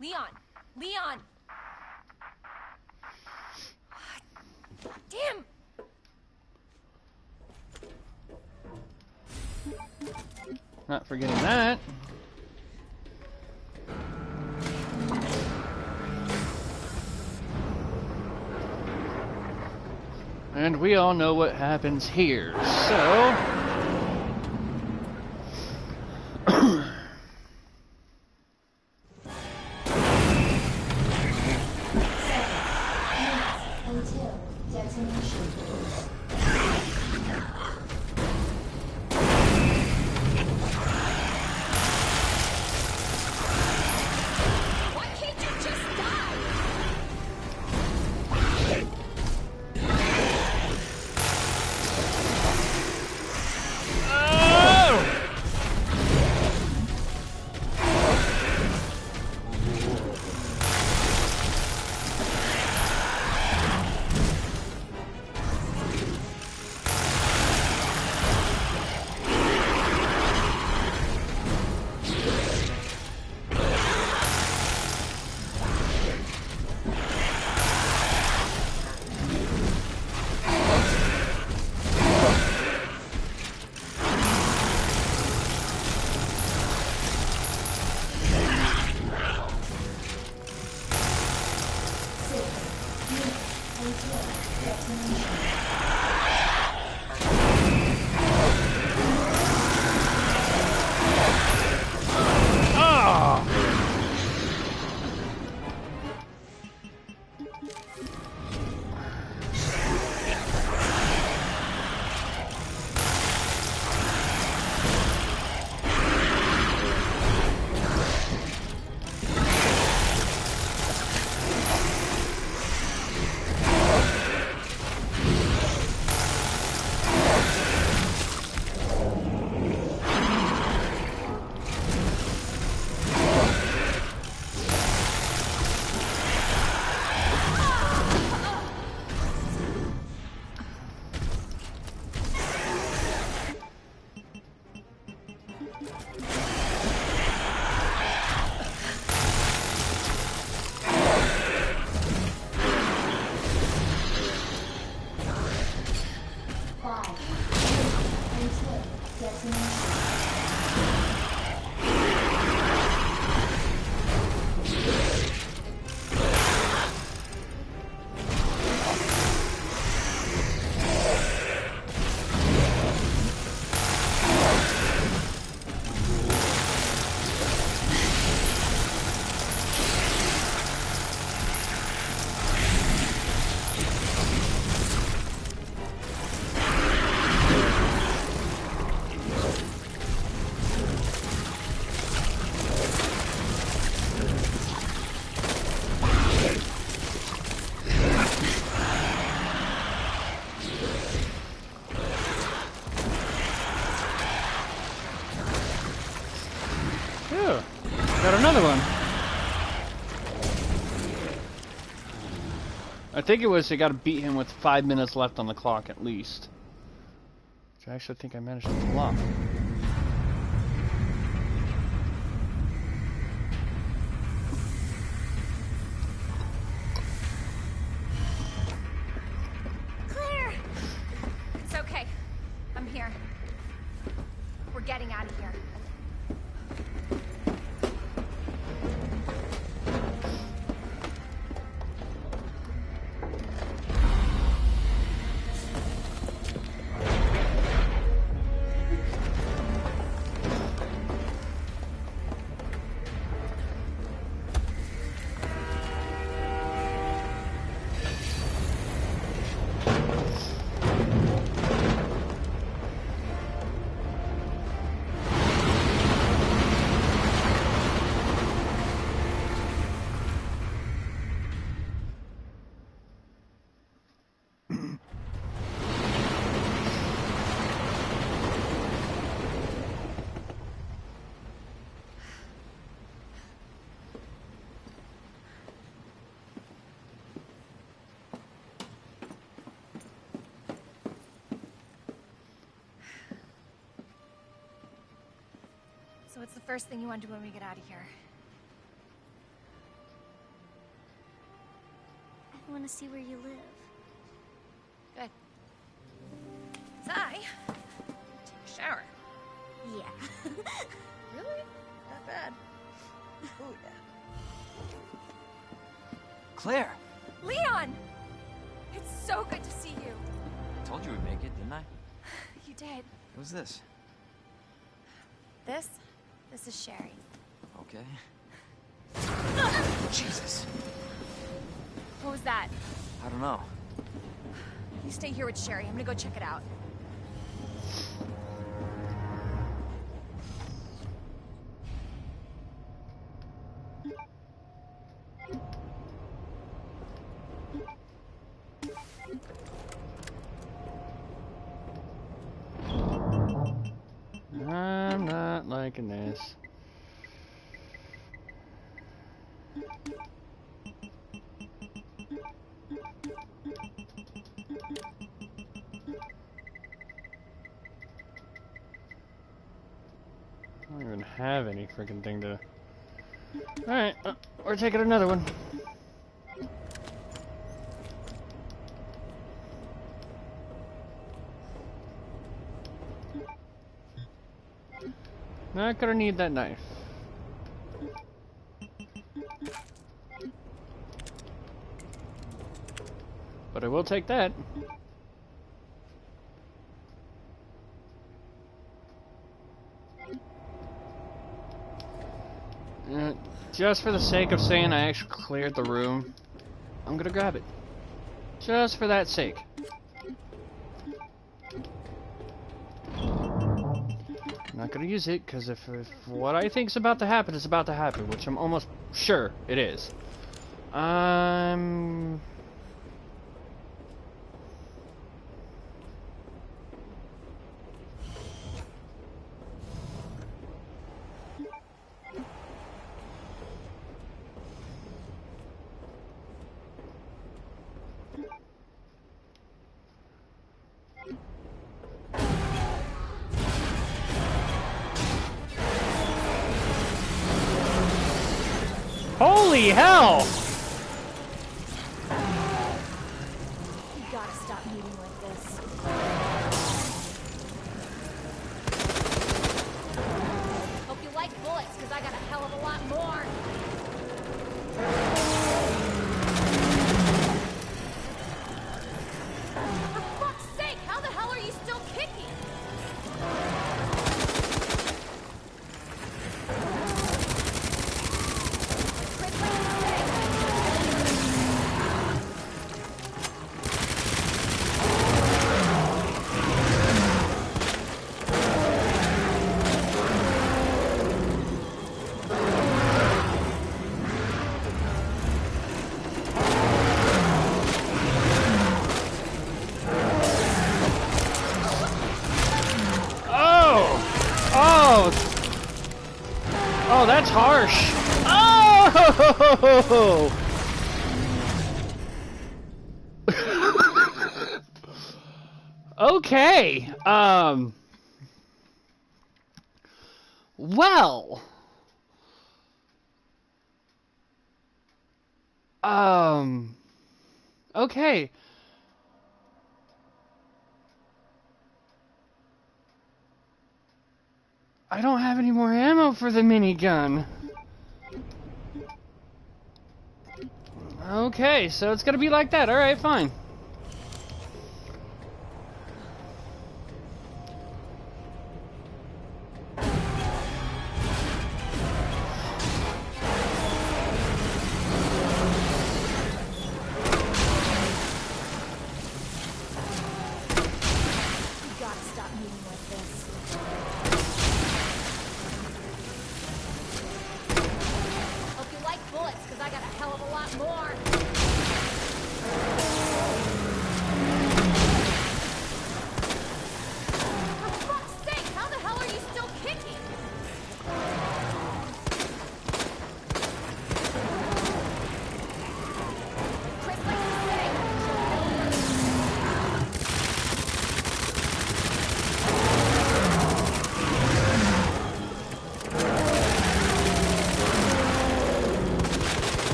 Leon! Leon! Damn! Not forgetting that. And we all know what happens here, so... Until detonation. Why can't you just die? detonation. Got another one. I think it was they got to beat him with 5 minutes left on the clock at least. Which I actually think I managed to pull off. Claire! It's okay. I'm here. We're getting out of here. So what's the first thing you want to do when we get out of here? I want to see where you live. Good. Sai, take a shower. Yeah. Really? Not bad. Oh, yeah. Claire! Leon! It's so good to see you. I told you we'd make it, didn't I? You did. Who's this? This is Sherry. Okay. Jesus! What was that? I don't know. You stay here with Sherry. I'm gonna go check it out. I'm not liking this. I don't even have any freaking thing to... Alright, we're taking another one. Not gonna need that knife. But I will take that. Just for the sake of saying I actually cleared the room, I'm gonna grab it. Just for that sake. I'm not gonna use it, because if what I think's about to happen is about to happen, which I'm almost sure it is. Holy hell! You gotta stop moving like this. Oh, that's harsh. Oh! Okay. Well. Okay. I don't have any more ammo for the minigun. Okay, so it's gonna be like that. Alright, fine.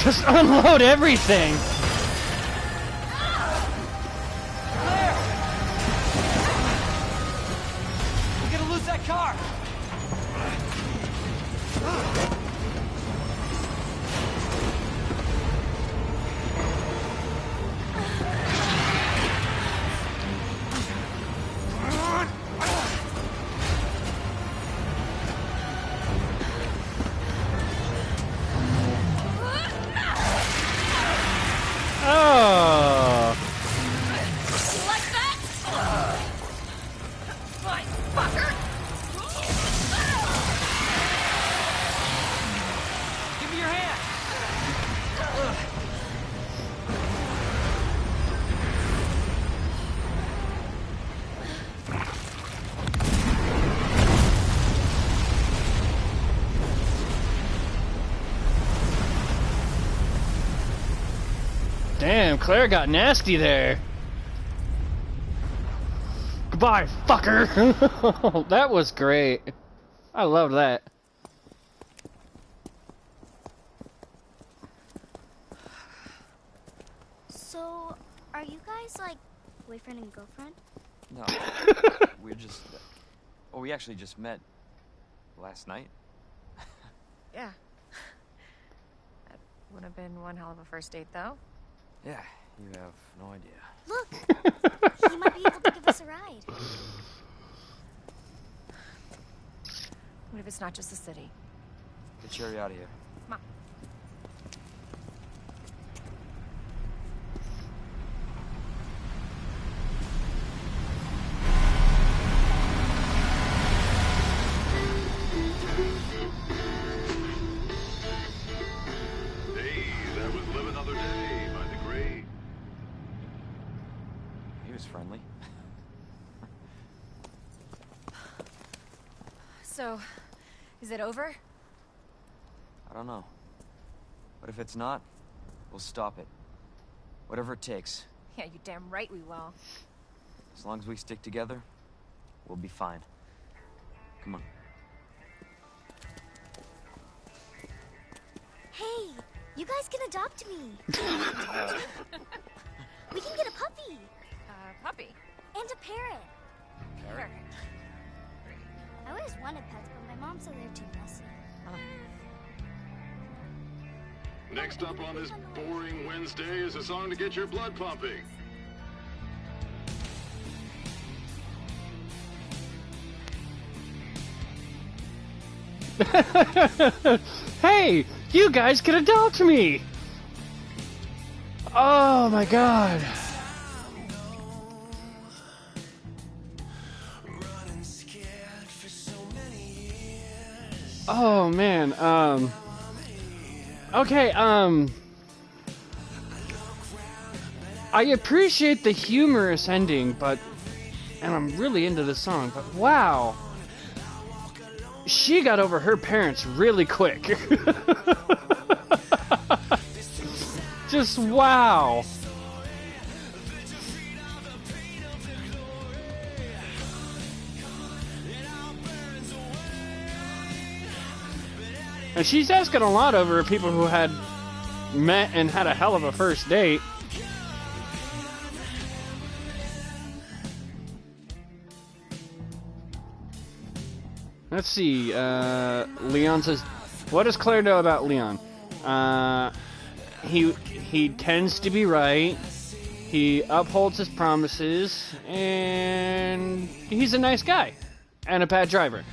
Just unload everything. Claire! We're gonna lose that car. Oh. You like that? Fine, fucker! Give me your hand. Damn, Claire got nasty there. Goodbye, fucker. That was great. I love that. So, are you guys like boyfriend and girlfriend? No, we're just. Oh, we actually just met last night. Yeah. That would have been one hell of a first date, though. Yeah, you have no idea. Look! He might be able to give us a ride. What if it's not just the city? Get Cherry out of here. Come on. Hey, that was Live Another Day by the great. He was friendly. So, is it over? I don't know. But if it's not, we'll stop it. Whatever it takes. Yeah, you damn right we will. As long as we stick together, we'll be fine. Come on. Hey, you guys can adopt me. We can get a puppy Puppy. and a parrot. Parrot. I always wanted pets, but my mom said they're too messy. Next up on this boring Wednesday is a song to get your blood pumping. Hey, you guys can adopt me. Oh my god. Oh man, okay, I appreciate the humorous ending, but and I'm really into this song, but wow. She got over her parents really quick. Just wow. And she's asking a lot over people who had met and had a hell of a first date. Let's see. Leon says, "What does Claire know about Leon? He tends to be right. He upholds his promises, and he's a nice guy and a bad driver."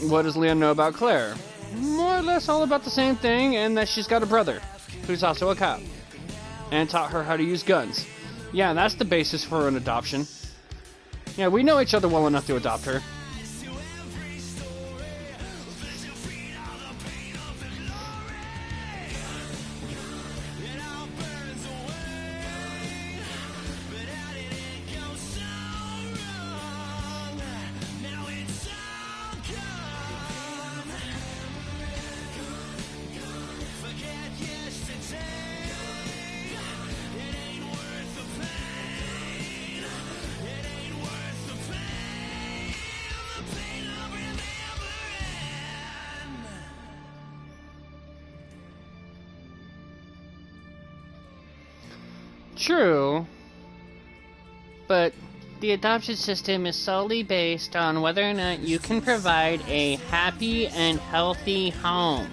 What does Leon know about Claire? More or less all about the same thing, and that she's got a brother who's also a cop and taught her how to use guns. Yeah, that's the basis for an adoption. Yeah, we know each other well enough to adopt her. True, but the adoption system is solely based on whether or not you can provide a happy and healthy home.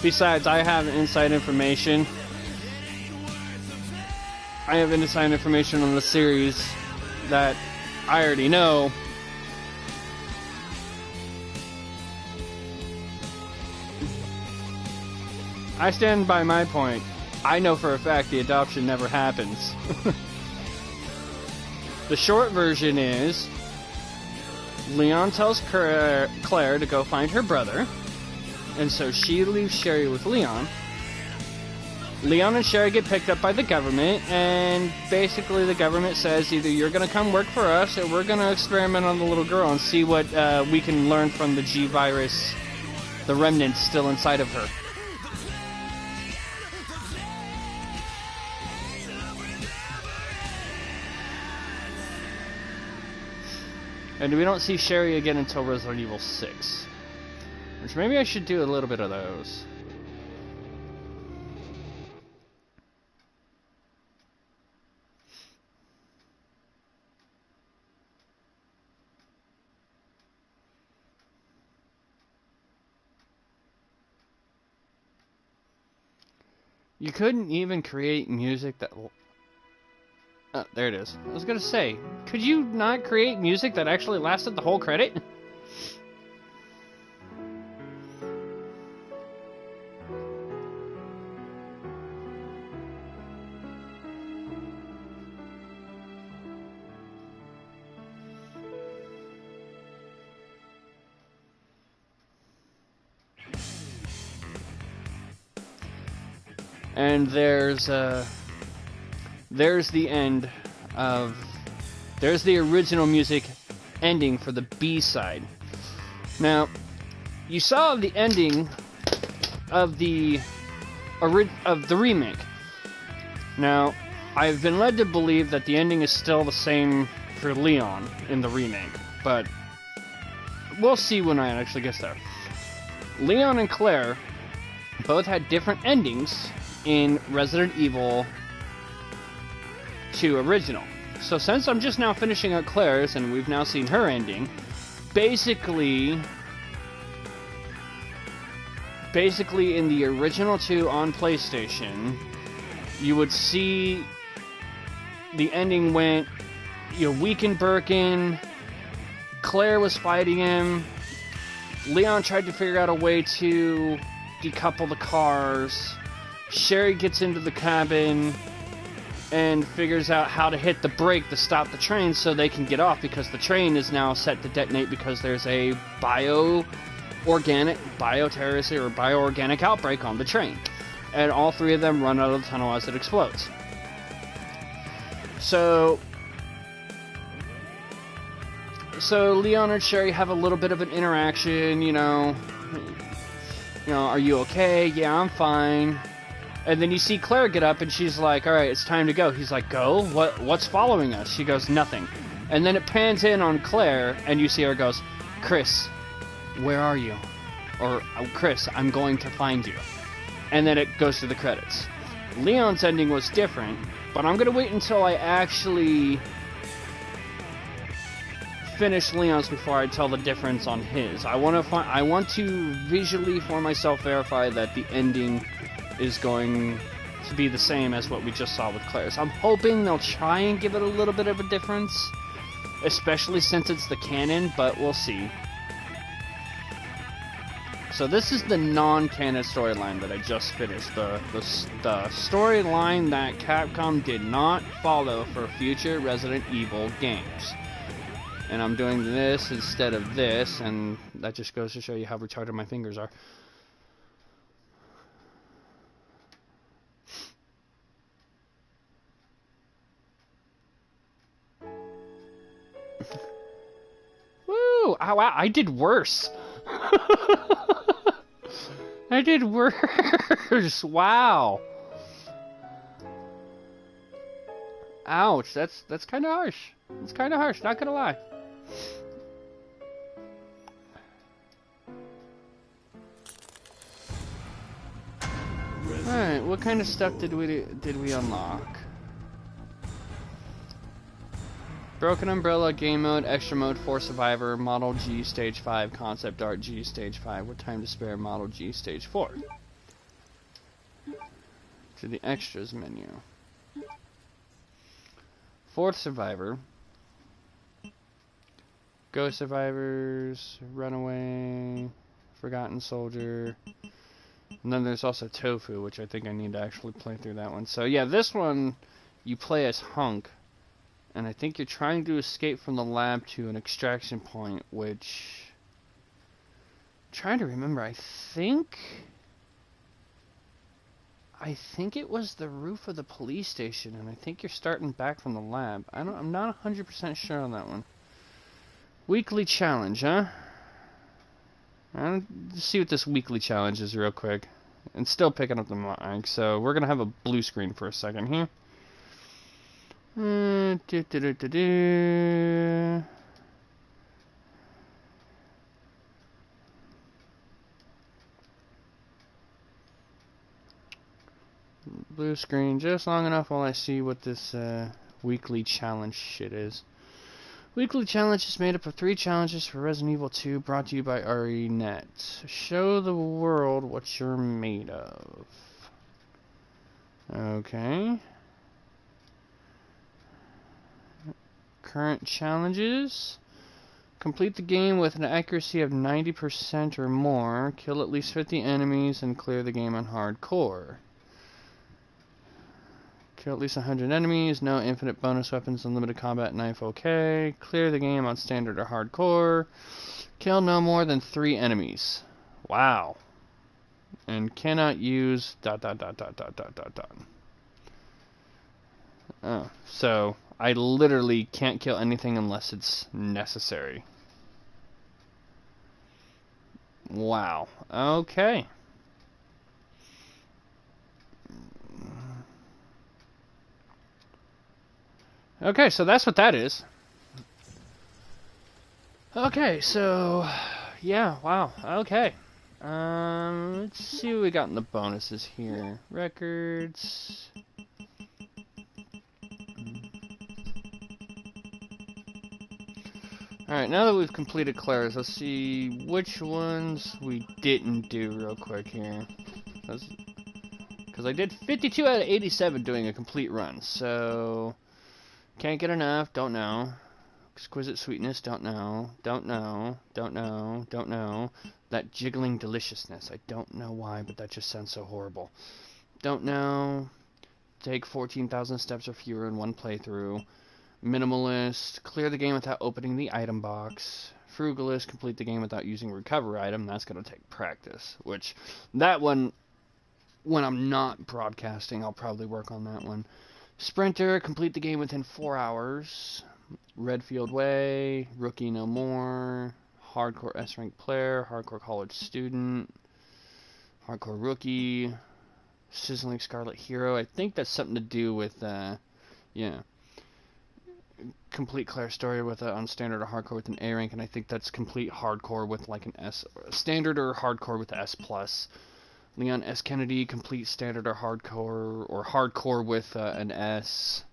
Besides, I have inside information. I have inside information on the series that I already know. I stand by my point. I know for a fact the adoption never happens. The short version is Leon tells Claire to go find her brother. And so she leaves Sherry with Leon. Leon and Sherry get picked up by the government, and basically the government says either you're going to come work for us or we're going to experiment on the little girl and see what we can learn from the G virus, the remnants still inside of her. And we don't see Sherry again until Resident Evil 6. Which maybe I should do a little bit of those. You couldn't even create music that... Oh, there it is. I was gonna say, could you not create music that actually lasted the whole credit? And there's the end of... There's the original music ending for the B-side. Now, you saw the ending of the remake. Now, I've been led to believe that the ending is still the same for Leon in the remake, but we'll see when I actually get there. Leon and Claire both had different endings in Resident Evil 2 original. So since I'm just now finishing up Claire's and we've now seen her ending, basically in the original 2 on PlayStation, you would see the ending went, you know, weakened Birkin, Claire was fighting him, Leon tried to figure out a way to decouple the cars. Sherry gets into the cabin and figures out how to hit the brake to stop the train so they can get off, because the train is now set to detonate because there's a bioterrorist or bioorganic outbreak on the train. And all three of them run out of the tunnel as it explodes. So Leon and Sherry have a little bit of an interaction, you know, are you okay? Yeah, I'm fine. And then you see Claire get up, and she's like, all right, it's time to go. He's like, go? What's following us? She goes, nothing. And then it pans in on Claire, and you see her goes, Chris, where are you? Or, oh, Chris, I'm going to find you. And then it goes to the credits. Leon's ending was different, but I'm going to wait until I actually finish Leon's before I tell the difference on his. I want to visually for myself verify that the ending is going to be the same as what we just saw with Claire's. I'm hoping they'll try and give it a little bit of a difference, especially since it's the canon, but we'll see. So this is the non-canon storyline that I just finished. The storyline that Capcom did not follow for future Resident Evil games. And I'm doing this instead of this, and that just goes to show you how retarded my fingers are. Woo! Oh, wow, I did worse. I did worse. Wow. Ouch, that's kind of harsh. It's kind of harsh, not gonna lie. Alright, what kind of stuff did we unlock? Broken Umbrella, Game Mode, Extra Mode, For Survivor, Model G, Stage 5, Concept Art G, Stage 5, with Time to Spare, Model G, Stage 4. To the Extras menu. Fourth Survivor. Ghost Survivors, Runaway, Forgotten Soldier. And then there's also Tofu, which I think I need to actually play through that one. So yeah, this one, you play as Hunk. And I think you're trying to escape from the lab to an extraction point, which... I'm trying to remember, I think it was the roof of the police station, and I think you're starting back from the lab. I'm not 100% sure on that one. Weekly challenge, huh? Let's see what this weekly challenge is real quick. And still picking up the mic, so we're gonna have a blue screen for a second here. Blue screen just long enough while I see what this weekly challenge shit is. Weekly challenge is made up of 3 challenges for Resident Evil 2, brought to you by RENet. Show the world what you're made of. Okay. Current challenges. Complete the game with an accuracy of 90% or more. Kill at least 50 enemies and clear the game on hardcore. Kill at least 100 enemies. No infinite bonus weapons. Unlimited combat knife. Okay. Clear the game on standard or hardcore. Kill no more than 3 enemies. Wow. And cannot use ... Oh, so I literally can't kill anything unless it's necessary. Wow. Okay. Okay, so that's what that is. Okay, so yeah, wow. Okay. Let's see what we got in the bonuses here. Records. Alright, now that we've completed Claire's, let's see which ones we didn't do real quick here. Because I did 52 out of 87 doing a complete run, so... Can't get enough, don't know. Exquisite sweetness, don't know. Don't know. Don't know. Don't know. That jiggling deliciousness, I don't know why, but that just sounds so horrible. Don't know. Take 14,000 steps or fewer in one playthrough. Minimalist, clear the game without opening the item box. Frugalist, complete the game without using recover item. That's going to take practice, which that one, when I'm not broadcasting, I'll probably work on that one. Sprinter, complete the game within 4 hours. Redfield Way, Rookie No More, Hardcore S-Rank Player, Hardcore College Student, Hardcore Rookie, Sizzling Scarlet Hero. I think that's something to do with, yeah. Complete Claire Story with on standard or hardcore with an A rank, and I think that's complete hardcore with like an S, standard or hardcore with S plus. Leon S. Kennedy, complete standard or hardcore with an S.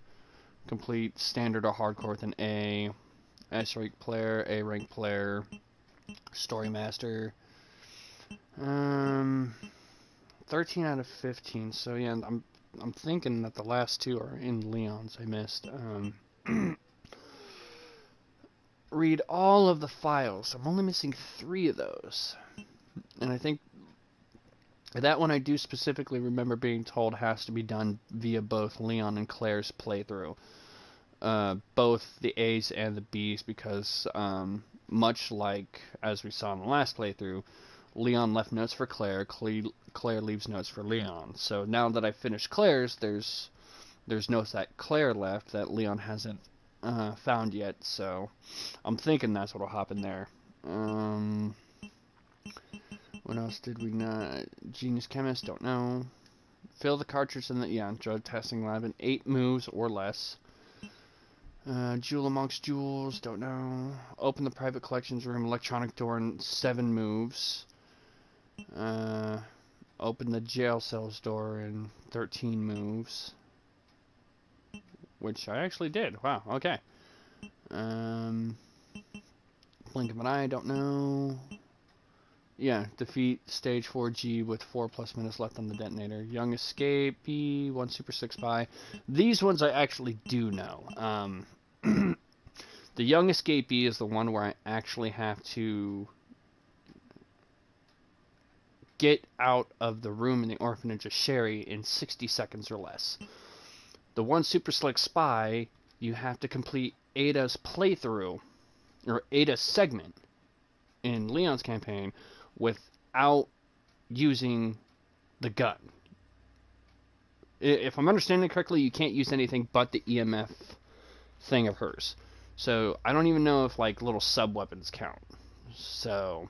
Complete standard or hardcore with an A. S rank player, A rank player, Story Master. 13 out of 15. So yeah, I'm thinking that the last two are in Leon's. I missed. Read all of the files. I'm only missing 3 of those. And I think that one I do specifically remember being told has to be done via both Leon and Claire's playthrough. Both the A's and the B's, because much like as we saw in the last playthrough, Leon left notes for Claire, Claire leaves notes for Leon. So now that I've finished Claire's, there's notes that Claire left that Leon hasn't found yet, so I'm thinking that's what'll happen there. What else did we not? Genius Chemist, don't know. Fill the cartridge in the drug testing lab in 8 moves or less. Jewel amongst jewels, don't know. Open the private collections room electronic door in 7 moves. Open the jail cells door in 13 moves. Which I actually did. Wow, okay. Blink of an eye, don't know. Yeah, defeat stage 4G with 4+ minutes left on the detonator. Young Escapee, 1 Super 6 by. These ones I actually do know. The Young Escapee is the one where I actually have to get out of the room in the orphanage of Sherry in 60 seconds or less. The 1 Super Slick Spy, you have to complete Ada's playthrough, or Ada's segment in Leon's campaign without using the gun. If I'm understanding correctly, you can't use anything but the EMF thing of hers. So I don't even know if like little sub-weapons count. So,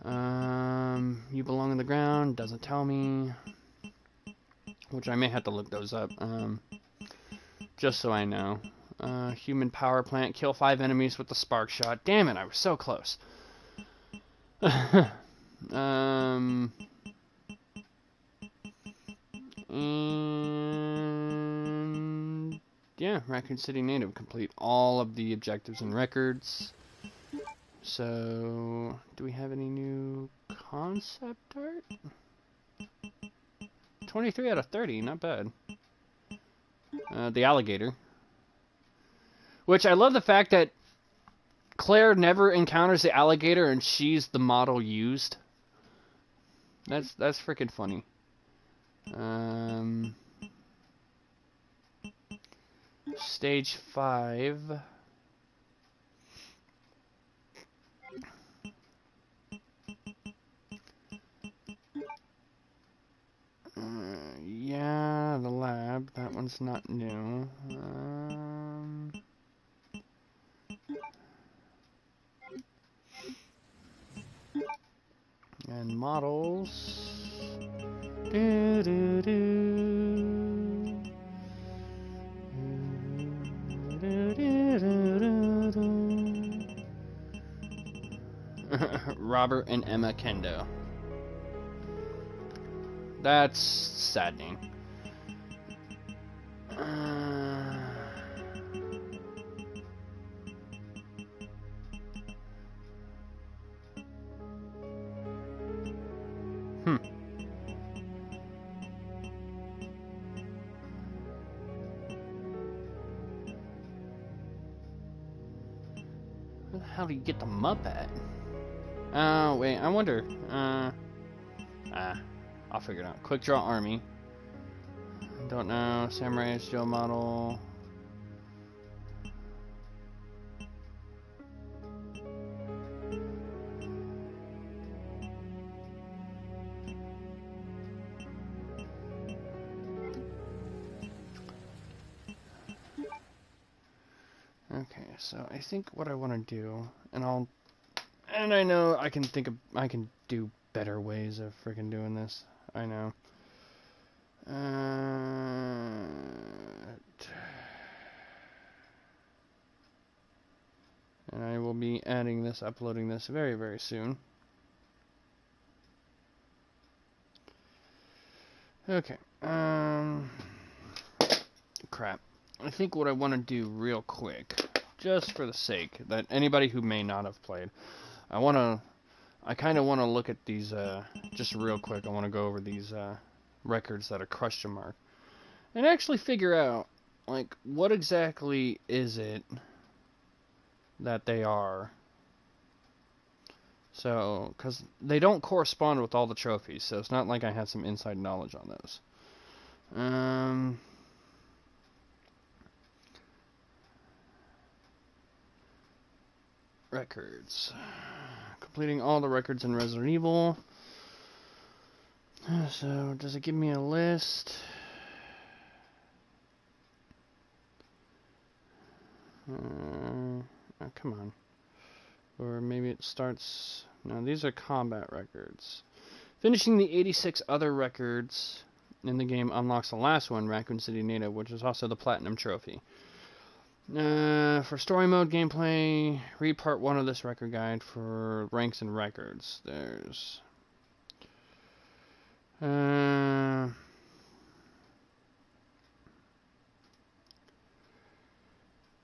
you belong on the ground, doesn't tell me. Which I may have to look those up, just so I know. Human power plant, kill 5 enemies with the spark shot. Damn it, I was so close. And yeah, Raccoon City native. Complete all of the objectives and records. So, do we have any new concept art? 23 out of 30, not bad. The alligator. Which I love the fact that Claire never encounters the alligator and she's the model used. That's freaking funny. Stage 5. Yeah, the lab. That one's not new. And models. Do, do, do. Do, do, do, do, do. Robert and Emma Kendo. That's saddening. hell do you get the Muppet? Oh, wait, I wonder. I'll figure it out. Quick Draw Army. Don't know. Samurai Joe model. Okay, so I think what I want to do, and I know I can do better ways of freaking doing this. I know. And I will be adding this, uploading this very, very soon. Okay. Crap. I think what I want to do real quick, just for the sake that anybody who may not have played, I kind of want to look at these, just real quick. I want to go over these records that are question mark, and actually figure out, like, what exactly is it that they are. So, because they don't correspond with all the trophies, so it's not like I have some inside knowledge on those. Records. Completing all the records in Resident Evil. So, does it give me a list? Oh, come on. Or maybe it starts... No, these are combat records. Finishing the 86 other records in the game unlocks the last one, Raccoon City Native, which is also the Platinum Trophy. For story mode gameplay, read part 1 of this record guide for ranks and records. There's...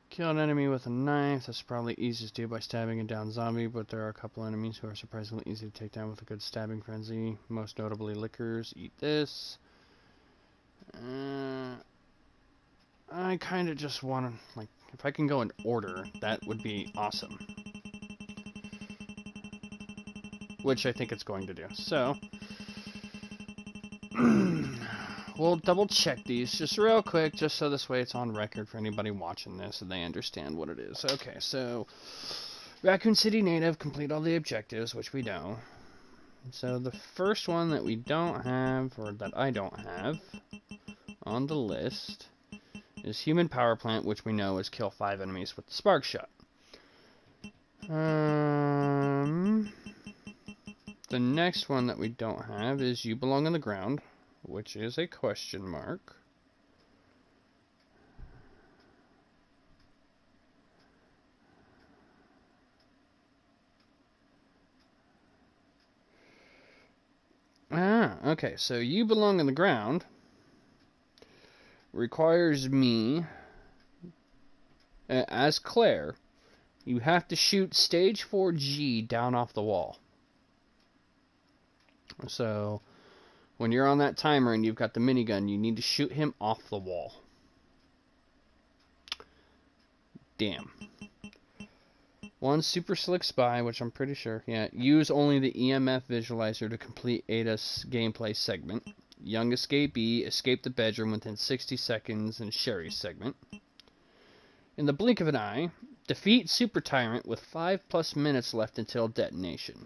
kill an enemy with a knife. That's probably easiest to do by stabbing a down zombie, but there are a couple enemies who are surprisingly easy to take down with a good stabbing frenzy. Most notably Lickers. Eat this. I kind of just want to, like, if I can go in order, that would be awesome. Which I think it's going to do. So, we'll double check these just real quick, just so this way it's on record for anybody watching this and they understand what it is. Okay, so Raccoon City Native, complete all the objectives, which we know. So the first one that we don't have, or that I don't have on the list, is Human Power Plant, which we know is kill 5 enemies with the Spark Shot. The next one that we don't have is You Belong on the Ground, which is a question mark. Okay, so You Belong on the Ground requires me, as Claire, you have to shoot stage 4G down off the wall. So, when you're on that timer and you've got the minigun, you need to shoot him off the wall. Damn. 1 Super Slick Spy, which I'm pretty sure, yeah. Use only the EMF visualizer to complete Ada's gameplay segment. Young Escapee, escape the bedroom within 60 seconds in Sherry's segment. In the blink of an eye, defeat Super Tyrant with 5+ minutes left until detonation.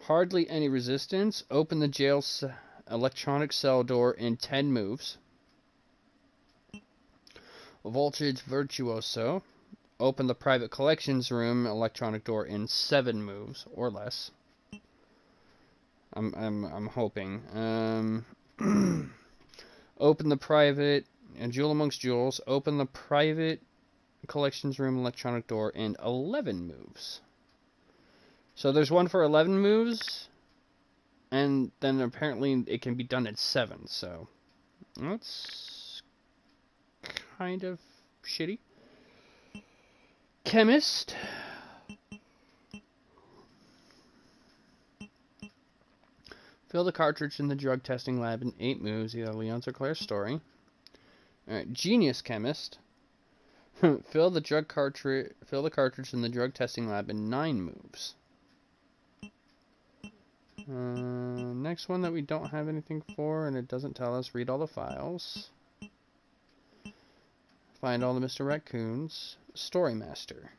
Hardly any resistance. Open the jail's electronic cell door in 10 moves. Voltage Virtuoso. Open the private collections room electronic door in 7 moves or less. I'm hoping. Open the private Jewel Amongst Jewels. Open the private collections room electronic door in 11 moves. So there's one for 11 moves, and then apparently it can be done at 7. So that's kind of shitty. Chemist. Fill the cartridge in the drug testing lab in 8 moves, either Leon's or Claire's story. Alright, Genius Chemist. Fill the cartridge in the drug testing lab in 9 moves. Next one that we don't have anything for, and it doesn't tell us. Read all the files. Find all the Mr. Raccoons. Story Master.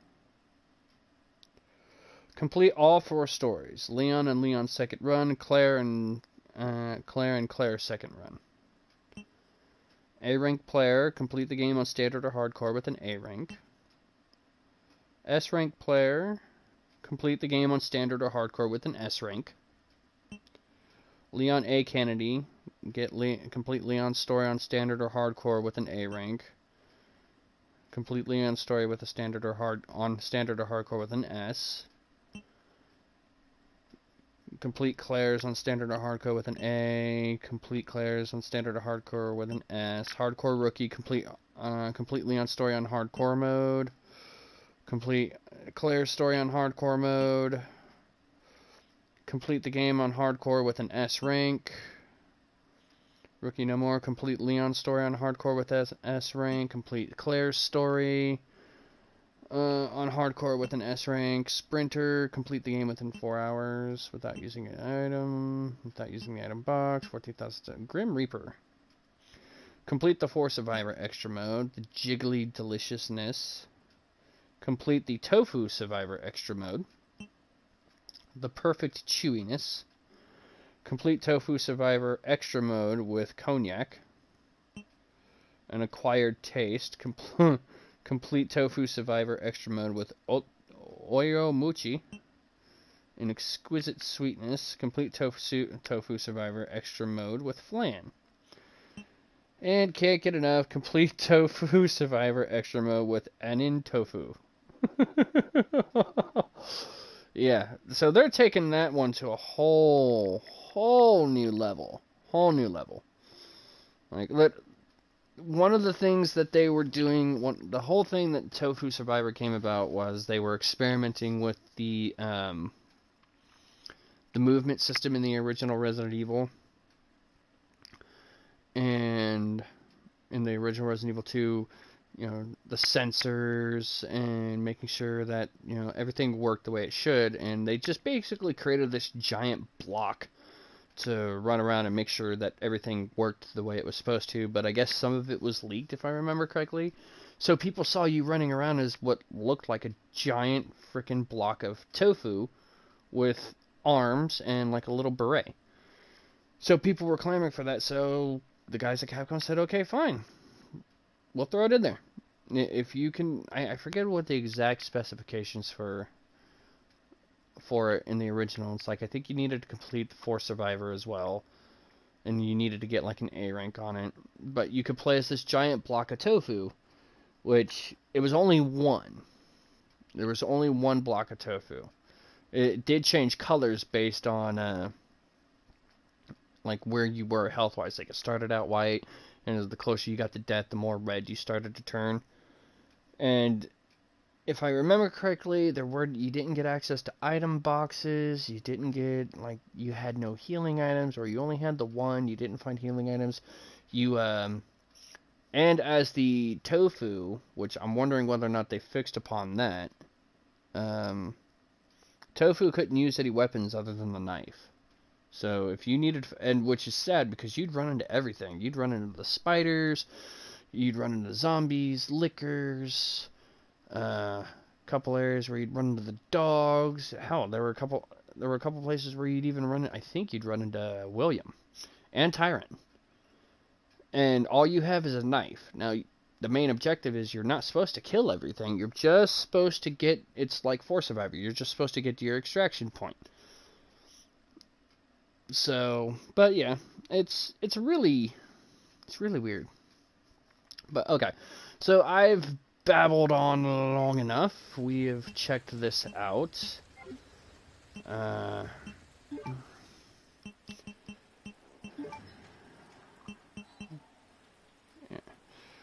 Complete all 4 stories. Leon and Leon's second run. Claire and Claire's second run. A rank player. Complete the game on standard or hardcore with an A rank. S rank player. Complete the game on standard or hardcore with an S rank. Leon A. Kennedy, complete Leon's story on standard or hardcore with an A rank. Complete Leon's story with a standard or hardcore with an S. Complete Claire's on standard or hardcore with an A. Complete Claire's on standard or hardcore with an S. Hardcore rookie, complete Leon's story on hardcore mode. Complete Claire's story on hardcore mode. Complete the game on hardcore with an S rank. Rookie no more. Complete Leon's story on hardcore with S rank. Complete Claire's story on hardcore with an S rank. Sprinter. Complete the game within 4 hours without using an item. Without using the item box. 14,000. Grim Reaper. Complete the 4 Survivor extra mode. The Jiggly Deliciousness. Complete the Tofu Survivor extra mode. The Perfect Chewiness. Complete Tofu Survivor Extra Mode with Cognac. An Acquired Taste. Complete Tofu Survivor Extra Mode with Oyo Mochi. An Exquisite Sweetness. Complete Tofu Survivor Extra Mode with Flan. And can't get enough. Complete Tofu Survivor Extra Mode with Anin Tofu. Yeah, so they're taking that one to a whole new level. Like, one of the things that they were doing, the whole thing that Tofu Survivor came about was they were experimenting with the movement system in the original Resident Evil. And in the original Resident Evil 2, you know, the sensors and making sure that, you know, everything worked the way it should, and they just basically created this giant block to run around and make sure that everything worked the way it was supposed to, but I guess some of it was leaked, if I remember correctly. So people saw you running around as what looked like a giant freaking block of tofu with arms and like a little beret. So people were clamoring for that, so the guys at Capcom said, okay, fine. We'll throw it in there. If you can, I forget what the exact specifications for it in the original. It's like, I think you needed to complete the 4 Survivor as well, and you needed to get like an A rank on it. But you could play as this giant block of tofu, which it was only one. There was only one block of tofu. It did change colors based on like where you were health-wise. Like, it started out white, and as the closer you got to death, the more red you started to turn. And if I remember correctly, you didn't get access to item boxes. You didn't get, like, you had no healing items, or you only had the one. You didn't find healing items. And as the tofu, which I'm wondering whether or not they fixed upon that, tofu couldn't use any weapons other than the knife. So if you needed, and which is sad because you'd run into everything. You'd run into the spiders, you'd run into zombies, lickers, couple areas where you'd run into the dogs. Hell, there were a couple places where you'd even run. I think you'd run into William and Tyrant. And all you have is a knife. Now, the main objective is you're not supposed to kill everything. You're just supposed to get. It's like 4 Survivor. You're just supposed to get to your extraction point. So, but yeah, it's really weird. But okay, so I've babbled on long enough. We have checked this out.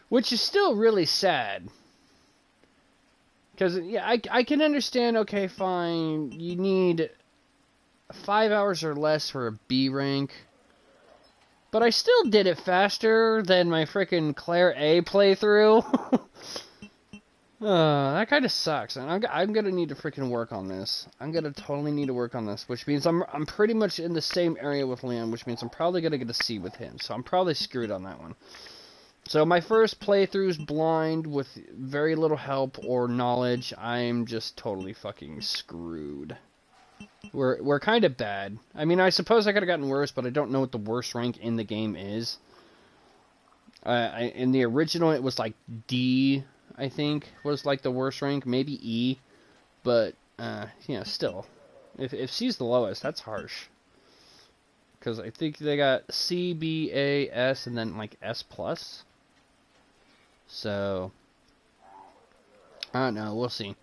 Which is still really sad. Because, yeah, I can understand, okay, fine, you need 5 hours or less for a B rank. But I still did it faster than my frickin' Claire A playthrough. That kind of sucks, and I'm gonna need to freaking work on this. I'm gonna totally need to work on this, which means I'm pretty much in the same area with Leon, which means I'm probably gonna get a C with him. So I'm probably screwed on that one. So my first playthrough's blind with very little help or knowledge. I'm just totally fucking screwed. We're kind of bad. I mean, I suppose I could have gotten worse, but I don't know what the worst rank in the game is. In the original, it was like D. I think was like the worst rank, maybe E, but you know, still, if C's the lowest, that's harsh. Because I think they got C, B, A, S, and then like S plus. So I don't know, we'll see.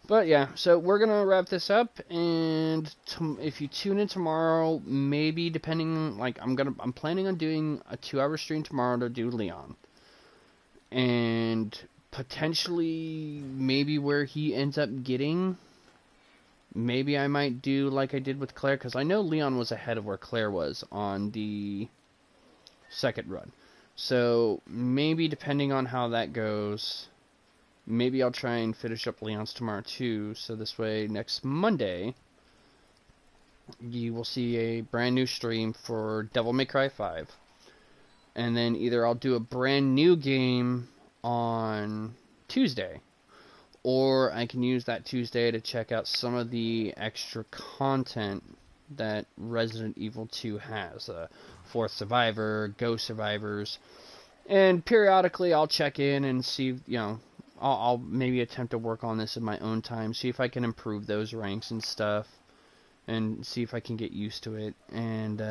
But yeah, so we're gonna wrap this up, and if you tune in tomorrow, maybe depending, like I'm planning on doing a 2-hour stream tomorrow to do Leon, and potentially maybe where he ends up getting. Maybe I might do like I did with Claire, because I know Leon was ahead of where Claire was on the second run. So maybe depending on how that goes, maybe I'll try and finish up Leon's tomorrow too, so this way next Monday you will see a brand new stream for Devil May Cry 5. And then either I'll do a brand new game on Tuesday, or I can use that Tuesday to check out some of the extra content that Resident Evil 2 has. Fourth Survivor, Ghost Survivors, and periodically I'll check in and see, you know, I'll maybe attempt to work on this in my own time, see if I can improve those ranks and stuff, and see if I can get used to it, and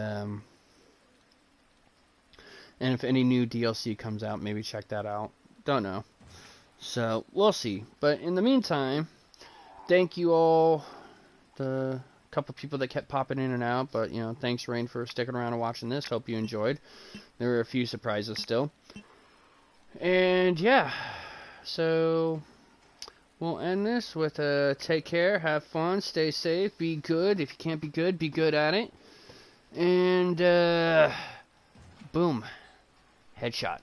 if any new DLC comes out, maybe check that out. Don't know. So, we'll see. But in the meantime, thank you all, the couple people that kept popping in and out. But, you know, thanks, Rain, for sticking around and watching this. Hope you enjoyed. There were a few surprises still. And, yeah. So, we'll end this with take care, have fun, stay safe, be good. If you can't be good at it. And, boom. Headshot.